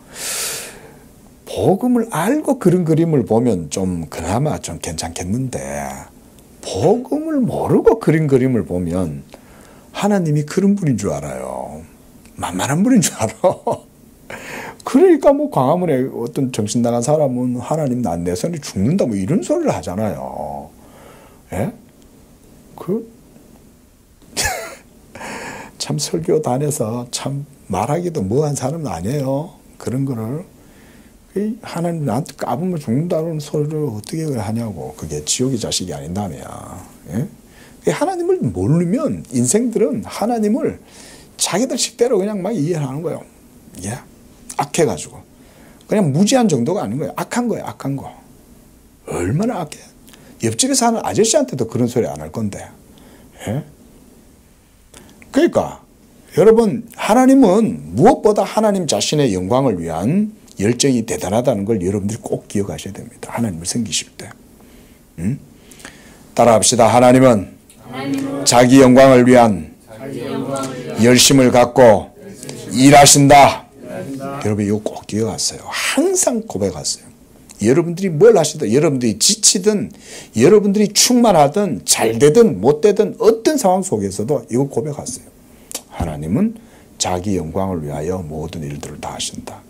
복음을 알고 그런 그림을 보면 좀 그나마 좀 괜찮겠는데 복음을 모르고 그린 그림을 보면 하나님이 그런 분인 줄 알아요. 만만한 분인 줄 알아. 그러니까 뭐 광화문에 어떤 정신 나간 사람은 하나님 난 내 손에 죽는다 뭐 이런 소리를 하잖아요. 예? 참 설교단에서 참 말하기도 뭐한 사람은 아니에요. 그런 거를 하나님 나한테 까불면 죽는다는 소리를 어떻게 하냐고. 그게 지옥의 자식이 아닌다며. 예? 하나님을 모르면 인생들은 하나님을 자기들 식대로 그냥 막 이해하는 거예요. 예? 악해가지고. 그냥 무지한 정도가 아닌 거예요. 악한 거예요. 악한 거. 얼마나 악해. 옆집에 사는 아저씨한테도 그런 소리 안 할 건데. 예? 그러니까 여러분 하나님은 무엇보다 하나님 자신의 영광을 위한 열정이 대단하다는 걸 여러분들이 꼭 기억하셔야 됩니다. 하나님을 섬기실 때. 따라합시다. 하나님은 자기 영광을 위한 열심을 갖고 일하신다. 여러분 이거 꼭 기억하세요. 항상 고백하세요. 여러분들이 뭘 하시든 여러분들이 지치든 여러분들이 충만하든 잘되든 못되든 어떤 상황 속에서도 이거 고백하세요. 하나님은 자기 영광을 위하여 모든 일들을 다 하신다.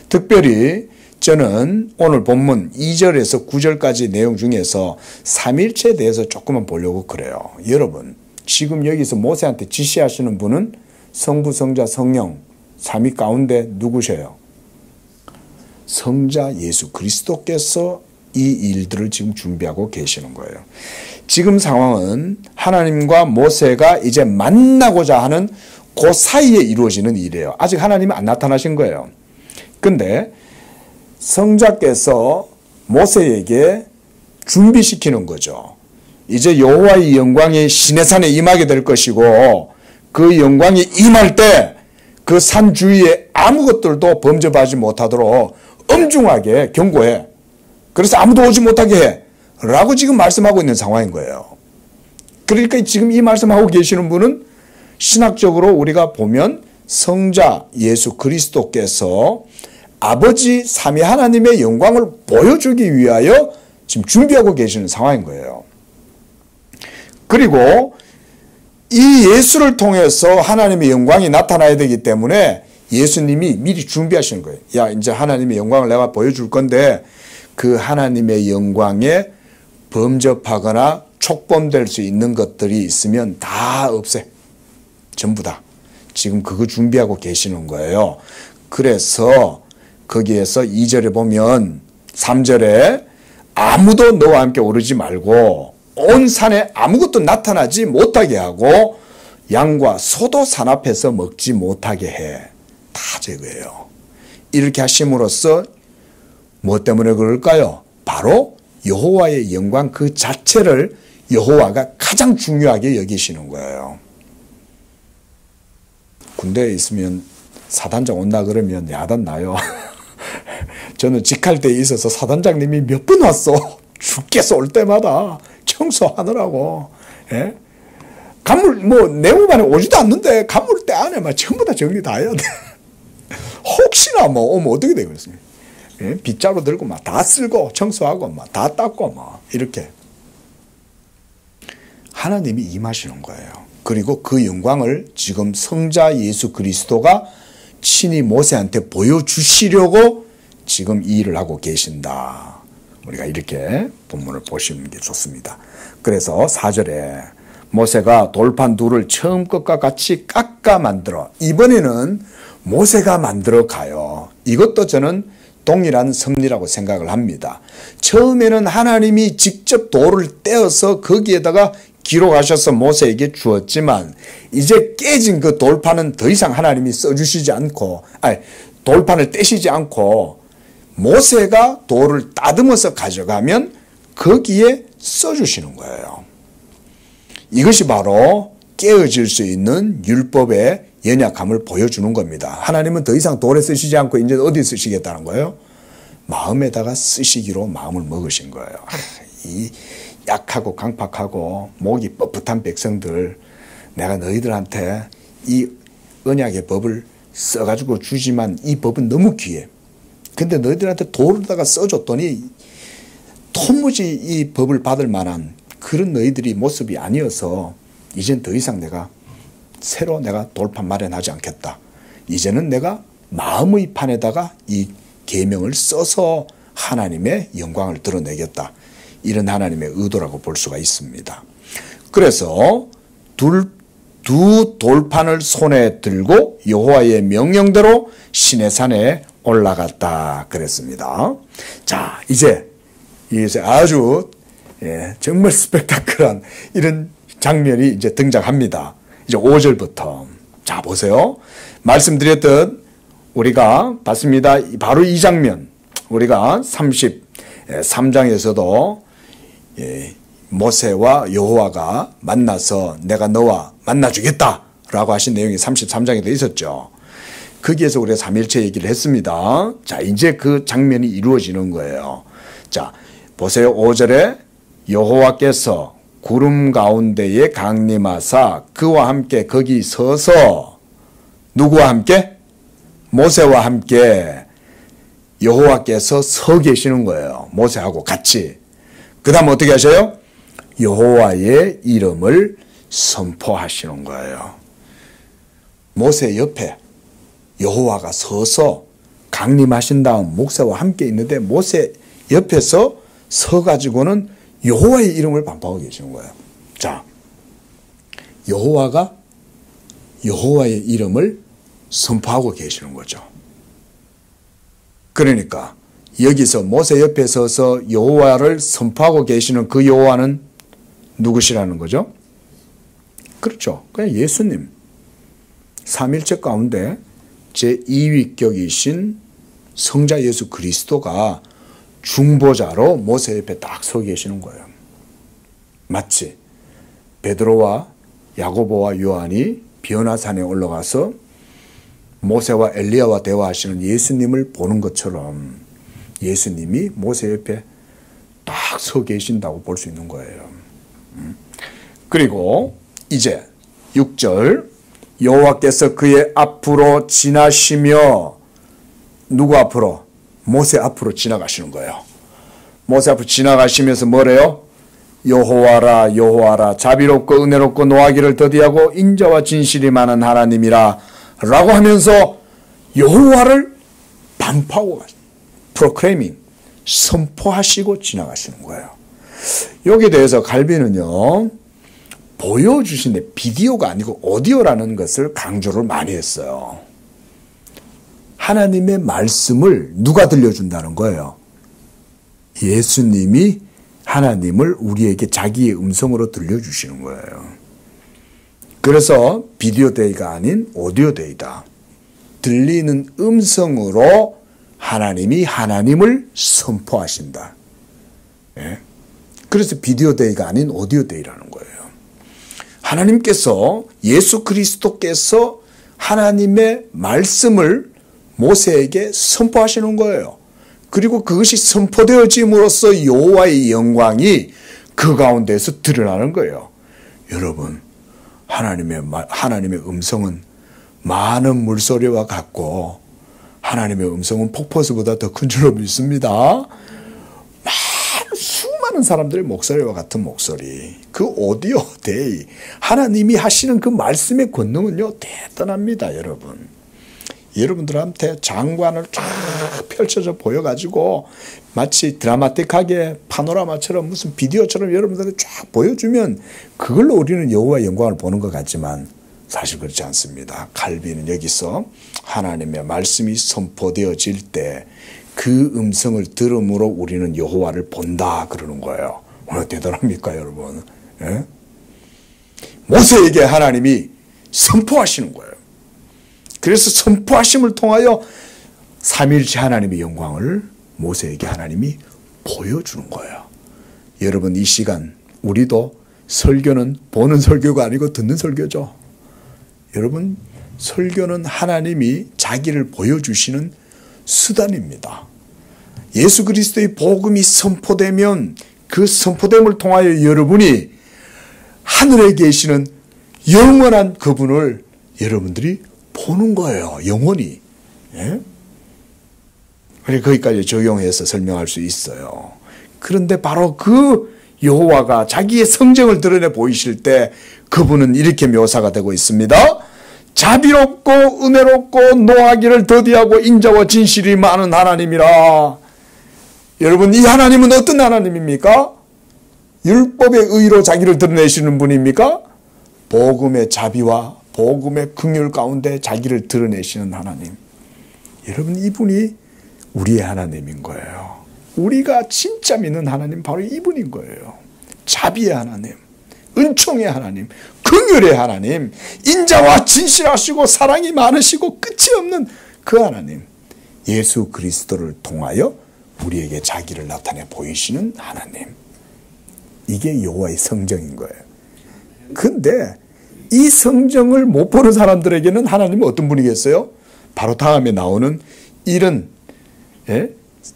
특별히 저는 오늘 본문 2절에서 9절까지 내용 중에서 삼일체에 대해서 조금만 보려고 그래요. 여러분 지금 여기서 모세한테 지시하시는 분은 성부, 성자, 성령 삼위 가운데 누구세요? 성자 예수 그리스도께서 이 일들을 지금 준비하고 계시는 거예요. 지금 상황은 하나님과 모세가 이제 만나고자 하는 그 사이에 이루어지는 일이에요. 아직 하나님은 안 나타나신 거예요. 근데 성자께서 모세에게 준비시키는 거죠. 이제 여호와의 영광이 시내산에 임하게 될 것이고 그 영광이 임할 때 그 산 주위에 아무것들도 범접하지 못하도록 엄중하게 경고해. 그래서 아무도 오지 못하게 해. 라고 지금 말씀하고 있는 상황인 거예요. 그러니까 지금 이 말씀하고 계시는 분은 신학적으로 우리가 보면 성자 예수 그리스도께서 아버지 삼위 하나님의 영광을 보여주기 위하여 지금 준비하고 계시는 상황인 거예요. 그리고 이 예수를 통해서 하나님의 영광이 나타나야 되기 때문에 예수님이 미리 준비하시는 거예요. 야, 이제 하나님의 영광을 내가 보여줄 건데 그 하나님의 영광에 범접하거나 촉범될 수 있는 것들이 있으면 다 없애. 전부 다. 지금 그거 준비하고 계시는 거예요. 그래서 거기에서 2절에 보면 3절에 아무도 너와 함께 오르지 말고 온 산에 아무것도 나타나지 못하게 하고 양과 소도 산 앞에서 먹지 못하게 해. 다 제거해요. 이렇게 하심으로써 뭐 때문에 그럴까요? 바로 여호와의 영광 그 자체를 여호와가 가장 중요하게 여기시는 거예요. 군대에 있으면 사단장 온다 그러면 야단 나요. 저는 직할 때에 있어서 사단장님이 몇 번 왔어. 죽겠어 올 때마다 청소하느라고. 예? 간물 뭐 내무반에 오지도 않는데 간물대 안에만 전부 다 정리 다 해야 돼. 혹시나 뭐 오면 어떻게 되겠습니까? 예? 빗자루 들고 막 다 쓸고 청소하고 막 다 닦고 막 이렇게 하나님이 임하시는 거예요. 그리고 그 영광을 지금 성자 예수 그리스도가 친히 모세한테 보여주시려고 지금 이 일을 하고 계신다. 우리가 이렇게 본문을 보시는 게 좋습니다. 그래서 4절에 모세가 돌판 둘을 처음 것과 같이 깎아 만들어 이번에는 모세가 만들어 가요. 이것도 저는 동일한 섭리라고 생각을 합니다. 처음에는 하나님이 직접 돌을 떼어서 거기에다가 기록하셔서 모세에게 주었지만 이제 깨진 그 돌판은 더 이상 하나님이 써주시지 않고 돌판을 떼시지 않고 모세가 돌을 따듬어서 가져가면 거기에 써주시는 거예요. 이것이 바로 깨어질 수 있는 율법의 연약함을 보여주는 겁니다. 하나님은 더 이상 돌에 쓰시지 않고 이제 어디 쓰시겠다는 거예요? 마음에다가 쓰시기로 마음을 먹으신 거예요. 이 약하고 강팍하고 목이 뻣뻣한 백성들, 내가 너희들한테 이 언약의 법을 써가지고 주지만 이 법은 너무 귀해. 근데 너희들한테 돌에다가 써줬더니 도무지 이 법을 받을 만한 그런 너희들이 모습이 아니어서 이젠 더 이상 내가 새로 내가 돌판 마련하지 않겠다. 이제는 내가 마음의 판에다가 이 계명을 써서 하나님의 영광을 드러내겠다. 이런 하나님의 의도라고 볼 수가 있습니다. 그래서 두 돌판을 손에 들고 여호와의 명령대로 시내산에 올라갔다 그랬습니다. 자, 이제 아주 정말 스펙타클한 이런 장면이 이제 등장합니다. 이제 5절부터 자 보세요. 말씀드렸듯 우리가 봤습니다. 바로 이 장면 우리가 33장에서도 모세와 여호와가 만나서 내가 너와 만나주겠다 라고 하신 내용이 33장에도 있었죠. 거기에서 우리가 삼일체 얘기를 했습니다. 자, 이제 그 장면이 이루어지는 거예요. 자, 보세요. 5절에 여호와께서 구름 가운데에 강림하사 그와 함께 거기 서서 누구와 함께? 모세와 함께 여호와께서 서 계시는 거예요. 모세하고 같이. 그 다음 어떻게 하셔요? 여호와의 이름을 선포하시는 거예요. 모세 옆에 여호와가 서서 강림하신 다음 목사와 함께 있는데 모세 옆에서 서가지고는 여호와의 이름을 반복하고 계시는 거예요. 자, 여호와가 여호와의 이름을 선포하고 계시는 거죠. 그러니까 여기서 모세 옆에 서서 여호와를 선포하고 계시는 그 여호와는 누구시라는 거죠? 그렇죠. 그냥 예수님. 삼일체 가운데 제2위격이신 성자 예수 그리스도가 중보자로 모세 옆에 딱 서 계시는 거예요. 마치 베드로와 야고보와 요한이 비오나산에 올라가서 모세와 엘리야와 대화하시는 예수님을 보는 것처럼 예수님이 모세 옆에 딱 서 계신다고 볼 수 있는 거예요. 그리고 이제 6절 여호와께서 그의 앞으로 지나시며 누구 앞으로? 모세 앞으로 지나가시는 거예요. 모세 앞으로 지나가시면서 뭐래요? 여호와라 여호와라 자비롭고 은혜롭고 노하기를 더디하고 인자와 진실이 많은 하나님이라 라고 하면서 여호와를 반포하고 프로클레이밍 선포하시고 지나가시는 거예요. 여기에 대해서 갈비는요 보여주신데 비디오가 아니고 오디오라는 것을 강조를 많이 했어요. 하나님의 말씀을 누가 들려준다는 거예요? 예수님이 하나님을 우리에게 자기의 음성으로 들려주시는 거예요. 그래서 비디오 데이가 아닌 오디오 데이다. 들리는 음성으로 하나님이 하나님을 선포하신다. 예? 그래서 비디오 데이가 아닌 오디오 데이라는 거예요. 하나님께서 예수 그리스도께서 하나님의 말씀을 모세에게 선포하시는 거예요. 그리고 그것이 선포되어짐으로써 여호와의 영광이 그 가운데서 드러나는 거예요. 여러분, 하나님의 음성은 많은 물소리와 같고 하나님의 음성은 폭포수보다 더 큰 줄로 믿습니다. 수많은 사람들의 목소리와 같은 목소리, 그 오디오 데이, 하나님이 하시는 그 말씀의 권능은요 대단합니다. 여러분들한테 장관을 쫙 펼쳐져 보여가지고 마치 드라마틱하게 파노라마처럼 무슨 비디오처럼 여러분들한테 쫙 보여주면 그걸로 우리는 여호와의 영광을 보는 것 같지만 사실 그렇지 않습니다. 갈비는 여기서 하나님의 말씀이 선포되어질 때 그 음성을 들음으로 우리는 여호와를 본다 그러는 거예요. 얼마나 대단합니까 여러분? 예? 모세에게 하나님이 선포하시는 거예요. 그래서 선포하심을 통하여 삼위일체 하나님의 영광을 모세에게 하나님이 보여주는 거예요. 여러분 이 시간 우리도 설교는 보는 설교가 아니고 듣는 설교죠. 여러분 설교는 하나님이 자기를 보여주시는 수단입니다. 예수 그리스도의 복음이 선포되면 그 선포됨을 통하여 여러분이 하늘에 계시는 영원한 그분을 여러분들이 보는 거예요. 영원히. 예? 거기까지 적용해서 설명할 수 있어요. 그런데 바로 그 여호와가 자기의 성정을 드러내 보이실 때 그분은 이렇게 묘사가 되고 있습니다. 자비롭고 은혜롭고 노하기를 더디하고 인자와 진실이 많은 하나님이라. 여러분 이 하나님은 어떤 하나님입니까? 율법의 의로 자기를 드러내시는 분입니까? 복음의 자비와 복음의 긍휼 가운데 자기를 드러내시는 하나님. 여러분 이분이 우리의 하나님인 거예요. 우리가 진짜 믿는 하나님 바로 이분인 거예요. 자비의 하나님, 은총의 하나님, 긍휼의 하나님, 인자와 진실하시고 사랑이 많으시고 끝이 없는 그 하나님. 예수 그리스도를 통하여 우리에게 자기를 나타내 보이시는 하나님. 이게 여호와의 성정인 거예요. 근데 이 성정을 못 보는 사람들에게는 하나님은 어떤 분이겠어요? 바로 다음에 나오는 이런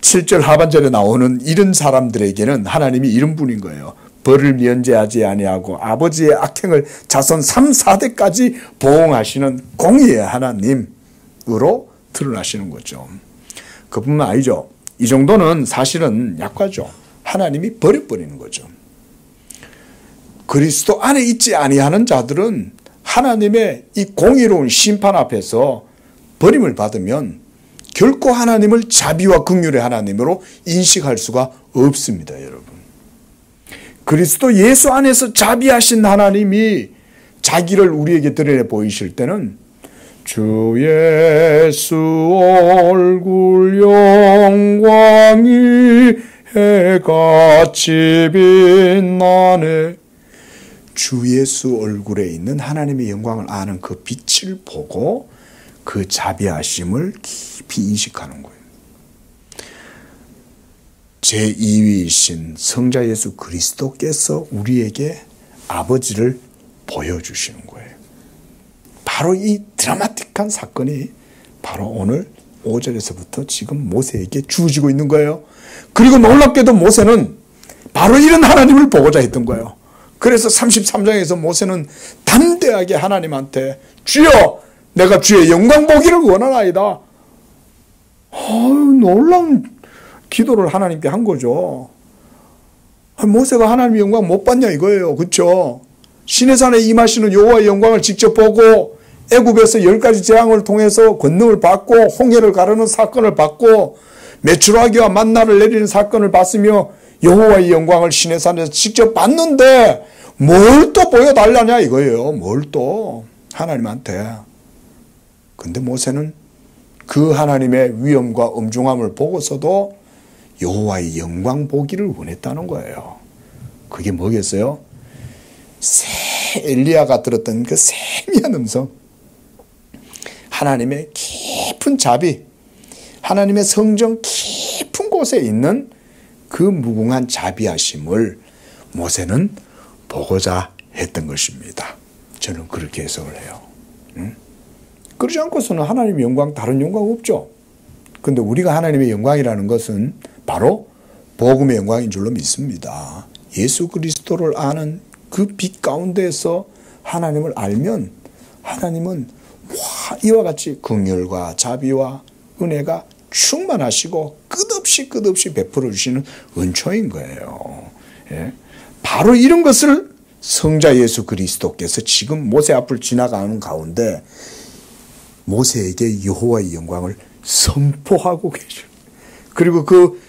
7절 하반절에 나오는 이런 사람들에게는 하나님이 이런 분인 거예요. 벌을 면제하지 아니하고 아버지의 악행을 자손 3, 4대까지 보응하시는 공의의 하나님으로 드러나시는 거죠. 그뿐만 아니죠. 이 정도는 사실은 약하죠. 하나님이 버려버리는 거죠. 그리스도 안에 있지 아니하는 자들은 하나님의 이 공의로운 심판 앞에서 버림을 받으면 결코 하나님을 자비와 긍휼의 하나님으로 인식할 수가 없습니다, 여러분. 그리스도 예수 안에서 자비하신 하나님이 자기를 우리에게 드러내 보이실 때는 주 예수 얼굴 영광이 해같이 빛나네. 주 예수 얼굴에 있는 하나님의 영광을 아는 그 빛을 보고 그 자비하심을 깊이 인식하는 거예요. 제2위이신 성자 예수 그리스도께서 우리에게 아버지를 보여주시는 거예요. 바로 이 드라마틱한 사건이 바로 오늘 5절에서부터 지금 모세에게 주어지고 있는 거예요. 그리고 놀랍게도 모세는 바로 이런 하나님을 보고자 했던 거예요. 그래서 33장에서 모세는 담대하게 하나님한테 주여 내가 주의 영광 보기를 원하나이다. 놀라운 기도를 하나님께 한 거죠. 모세가 하나님의 영광 못 봤냐 이거예요. 그렇죠? 시내산에 임하시는 여호와의 영광을 직접 보고 애굽에서 10가지 재앙을 통해서 권능을 받고 홍해를 가르는 사건을 받고 메추라기와 만나를 내리는 사건을 봤으며 여호와의 영광을 시내산에서 직접 봤는데 뭘 또 보여달라냐 이거예요. 뭘 또 하나님한테. 근데 모세는 그 하나님의 위엄과 엄중함을 보고서도 여호와의 영광 보기를 원했다는 거예요. 그게 뭐겠어요? 새 엘리야가 들었던 그 세미한 음성, 하나님의 깊은 자비, 하나님의 성정 깊은 곳에 있는 그 무궁한 자비하심을 모세는 보고자 했던 것입니다. 저는 그렇게 해석을 해요. 그러지 않고서는 하나님의 영광, 다른 영광 없죠. 근데 우리가 하나님의 영광이라는 것은 바로 복음의 영광인 줄로 믿습니다. 예수 그리스도를 아는 그 빛 가운데에서 하나님을 알면 하나님은 이와 같이 긍휼과 자비와 은혜가 충만하시고 끝없이 베풀어 주시는 은총인 거예요. 예? 바로 이런 것을 성자 예수 그리스도께서 지금 모세 앞을 지나가는 가운데 모세에게 여호와의 영광을 선포하고 계셔. 그리고 그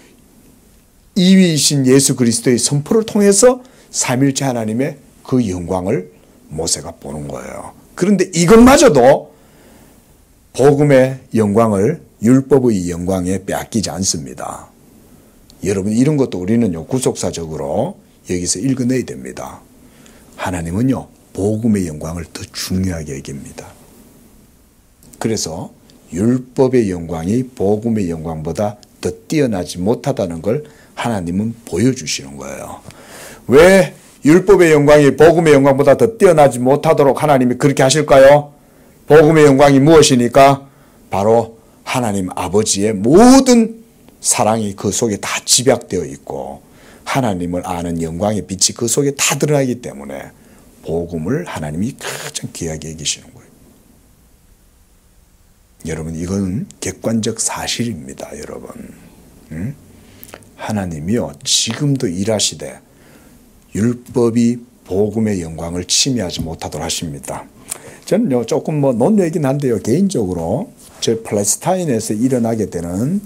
2위이신 예수 그리스도의 선포를 통해서 삼일체 하나님의 그 영광을 모세가 보는 거예요. 그런데 이것마저도 복음의 영광을 율법의 영광에 빼앗기지 않습니다. 여러분 이런 것도 우리는요 구속사적으로 여기서 읽어내야 됩니다. 하나님은요 복음의 영광을 더 중요하게 여깁니다. 그래서 율법의 영광이 복음의 영광보다 더 뛰어나지 못하다는 걸 하나님은 보여주시는 거예요. 왜 율법의 영광이 복음의 영광보다 더 뛰어나지 못하도록 하나님이 그렇게 하실까요? 복음의 영광이 무엇이니까? 바로 하나님 아버지의 모든 사랑이 그 속에 다 집약되어 있고 하나님을 아는 영광의 빛이 그 속에 다 드러나기 때문에 복음을 하나님이 가장 귀하게 여기시는 거예요. 여러분 이건 객관적 사실입니다. 여러분 하나님이요 지금도 일하시되 율법이 복음의 영광을 침해하지 못하도록 하십니다. 저는 조금 논외이긴 한데요. 개인적으로 저 팔레스타인에서 일어나게 되는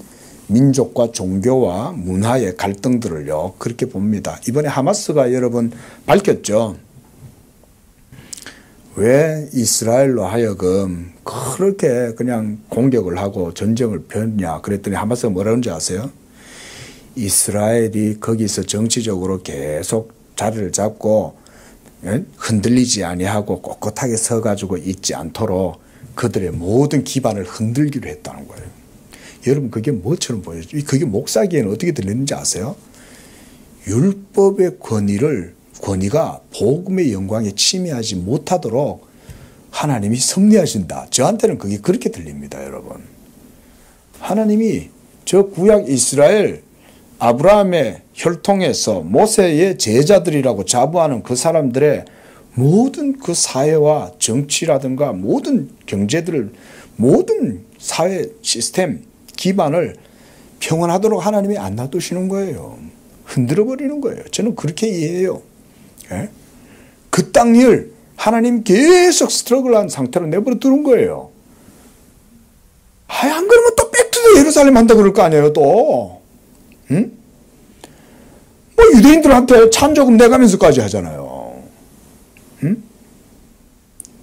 민족과 종교와 문화의 갈등들을요 그렇게 봅니다. 이번에 하마스가 여러분 밝혔죠. 왜 이스라엘로 하여금 그렇게 그냥 공격을 하고 전쟁을 폈냐 그랬더니 하마스가 뭐라는지 아세요? 이스라엘이 거기서 정치적으로 계속 자리를 잡고 흔들리지 아니하고 꼿꼿하게 서가지고 있지 않도록 그들의 모든 기반을 흔들기로 했다는 거예요. 여러분 그게 뭐처럼 보여요? 그게 목사기에는 어떻게 들리는지 아세요? 율법의 권위가 복음의 영광에 침해하지 못하도록 하나님이 섭리하신다. 저한테는 그게 그렇게 들립니다. 여러분 하나님이 저 구약 이스라엘 아브라함의 혈통에서 모세의 제자들이라고 자부하는 그 사람들의 모든 그 사회와 정치라든가 모든 경제들을 모든 사회 시스템 기반을 평온하도록 하나님이 안 놔두시는 거예요. 흔들어 버리는 거예요. 저는 그렇게 이해해요. 예? 그 땅을 하나님 계속 스트러글한 상태로 내버려 두는 거예요. 안 그러면 또 백투더 예루살렘 한다 그럴 거 아니에요 또. 응? 뭐 유대인들한테 찬조금 내가면서까지 하잖아요. 응?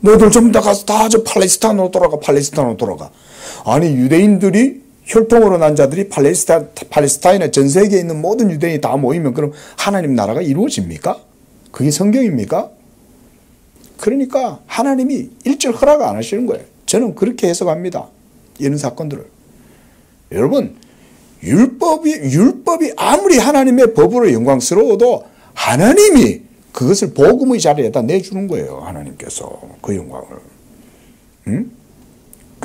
너희들 좀 다 가서 다 저 팔레스타인으로 돌아가. 아니 유대인들이 혈통으로 난 자들이 팔레스타인의 전 세계에 있는 모든 유대인이 다 모이면 그럼 하나님 나라가 이루어집니까? 그게 성경입니까? 그러니까 하나님이 일절 허락 안 하시는 거예요. 저는 그렇게 해석합니다. 이런 사건들을. 여러분 율법이 아무리 하나님의 법으로 영광스러워도 하나님이 그것을 복음의 자리에다 내주는 거예요. 하나님께서 그 영광을. 응?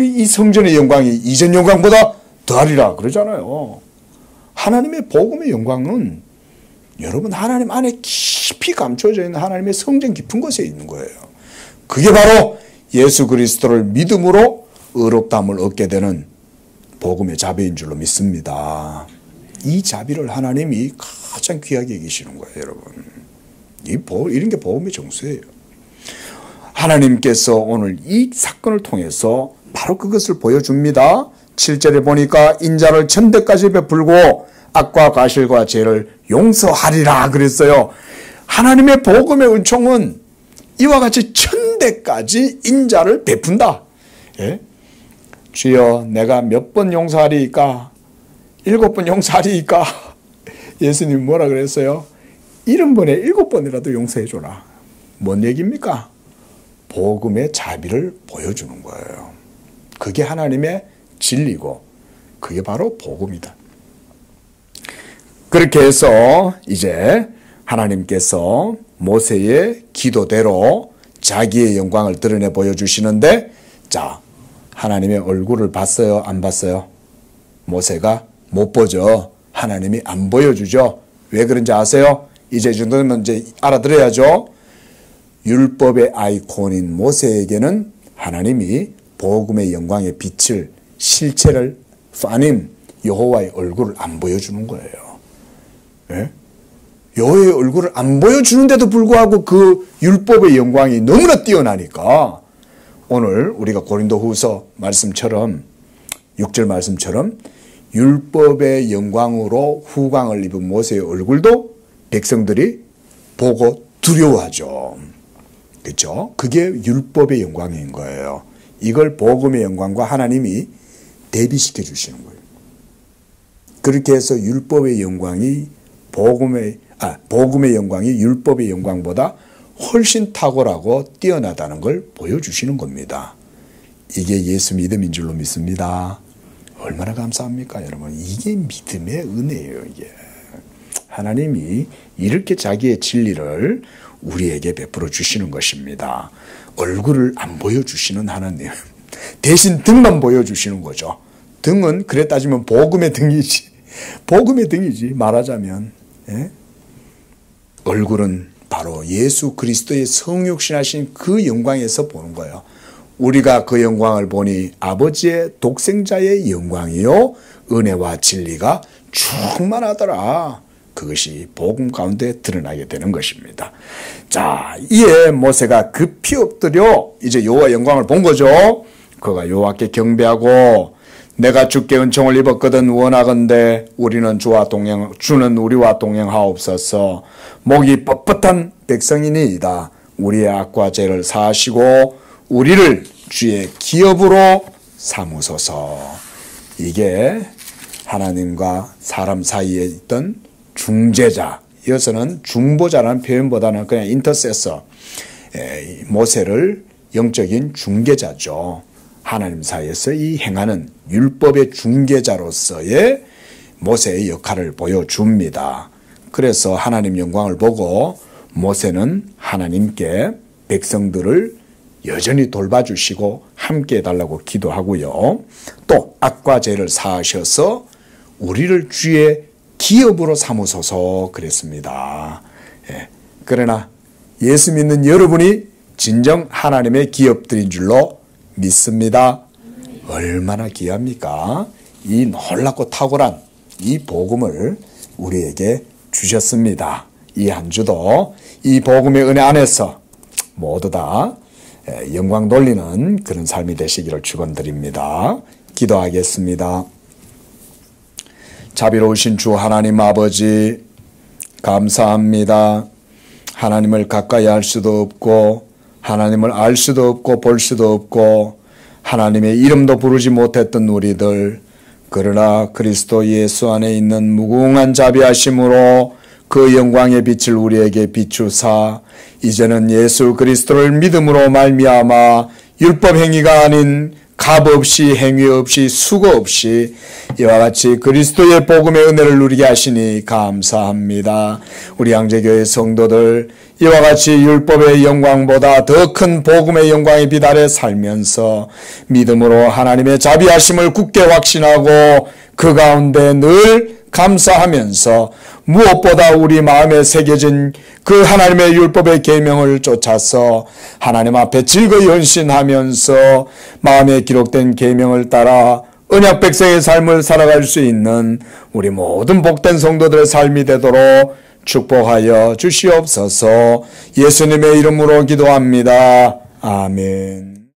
이 성전의 영광이 이전 영광보다 더하리라 그러잖아요. 하나님의 복음의 영광은 여러분 하나님 안에 깊이 감춰져 있는 하나님의 성전 깊은 곳에 있는 거예요. 그게 바로 예수 그리스도를 믿음으로 의롭다함을 얻게 되는 복음의 자비인 줄로 믿습니다. 이 자비를 하나님이 가장 귀하게 여기시는 거예요, 여러분. 이런 게 복음의 정수예요. 하나님께서 오늘 이 사건을 통해서 바로 그것을 보여줍니다. 7절에 보니까 인자를 천대까지 베풀고 악과 과실과 죄를 용서하리라 그랬어요. 하나님의 복음의 은총은 이와 같이 천대까지 인자를 베푼다. 예? 주여 내가 몇 번 용서하리이까? 7번 용서하리이까? 예수님이 뭐라 그랬어요? 70번에 7번이라도 용서해줘라. 뭔 얘기입니까? 복음의 자비를 보여주는 거예요. 그게 하나님의 진리고 그게 바로 복음이다. 그렇게 해서 이제 하나님께서 모세의 기도대로 자기의 영광을 드러내 보여주시는데, 자, 하나님의 얼굴을 봤어요? 안 봤어요? 모세가 못 보죠. 하나님이 안 보여주죠. 왜 그런지 아세요? 이제 이 정도면 이제 알아들어야죠. 율법의 아이콘인 모세에게는 하나님이 복음의 영광의 빛을, 실체를 파님 여호와의 얼굴을 안 보여주는 거예요. 예? 여호와의 얼굴을 안 보여주는데도 불구하고 그 율법의 영광이 너무나 뛰어나니까 오늘 우리가 고린도후서 말씀처럼 6절 말씀처럼 율법의 영광으로 후광을 입은 모세의 얼굴도 백성들이 보고 두려워하죠. 그렇죠? 그게 율법의 영광인 거예요. 이걸 복음의 영광과 하나님이 대비시켜 주시는 거예요. 그렇게 해서 율법의 영광이 복음의 영광이 율법의 영광보다 훨씬 탁월하고 뛰어나다는 걸 보여주시는 겁니다. 이게 예수 믿음인 줄로 믿습니다. 얼마나 감사합니까, 여러분? 이게 믿음의 은혜예요, 이게. 하나님이 이렇게 자기의 진리를 우리에게 베풀어 주시는 것입니다. 얼굴을 안 보여주시는 하나님. 대신 등만 보여주시는 거죠. 등은 그래 따지면 복음의 등이지. 복음의 등이지, 말하자면. 예? 얼굴은 바로 예수 그리스도의 성육신하신 그 영광에서 보는 거예요. 우리가 그 영광을 보니 아버지의 독생자의 영광이요 은혜와 진리가 충만하더라. 그것이 복음 가운데 드러나게 되는 것입니다. 자, 이에 모세가 급히 엎드려 이제 여호와 영광을 본 거죠. 그가 여호와께 경배하고 내가 주께 은총을 입었거든 원하건대 주는 우리와 동행하옵소서. 목이 뻣뻣한 백성이니이다. 우리의 악과 죄를 사하시고 우리를 주의 기업으로 삼으소서. 이게 하나님과 사람 사이에 있던 중재자, 이어서는 중보자라는 표현보다는 그냥 인터세서, 모세를 영적인 중개자죠. 하나님 사이에서 이 행하는 율법의 중개자로서의 모세의 역할을 보여줍니다. 그래서 하나님 영광을 보고 모세는 하나님께 백성들을 여전히 돌봐주시고 함께 해달라고 기도하고요. 또 악과 죄를 사하셔서 우리를 주의 기업으로 삼으소서 그랬습니다. 예. 그러나 예수 믿는 여러분이 진정 하나님의 기업들인 줄로 믿습니다. 얼마나 귀합니까? 이 놀랍고 탁월한 이 복음을 우리에게 주셨습니다. 이 한 주도 이 복음의 은혜 안에서 모두 다 영광 돌리는 그런 삶이 되시기를 축원드립니다. 기도하겠습니다. 자비로우신 주 하나님 아버지 감사합니다. 하나님을 가까이 할 수도 없고 하나님을 알 수도 없고 볼 수도 없고 하나님의 이름도 부르지 못했던 우리들, 그러나 그리스도 예수 안에 있는 무궁한 자비하심으로 그 영광의 빛을 우리에게 비추사 이제는 예수 그리스도를 믿음으로 말미암아 율법 행위가 아닌 값 없이 행위 없이 수고 없이 이와 같이 그리스도의 복음의 은혜를 누리게 하시니 감사합니다. 우리 양재교회 성도들 이와 같이 율법의 영광보다 더 큰 복음의 영광의 빛 아래 살면서 믿음으로 하나님의 자비하심을 굳게 확신하고 그 가운데 늘 감사하면서 무엇보다 우리 마음에 새겨진 그 하나님의 율법의 계명을 쫓아서 하나님 앞에 즐거이 헌신하면서 마음에 기록된 계명을 따라 언약 백성의 삶을 살아갈 수 있는 우리 모든 복된 성도들의 삶이 되도록 축복하여 주시옵소서. 예수님의 이름으로 기도합니다. 아멘.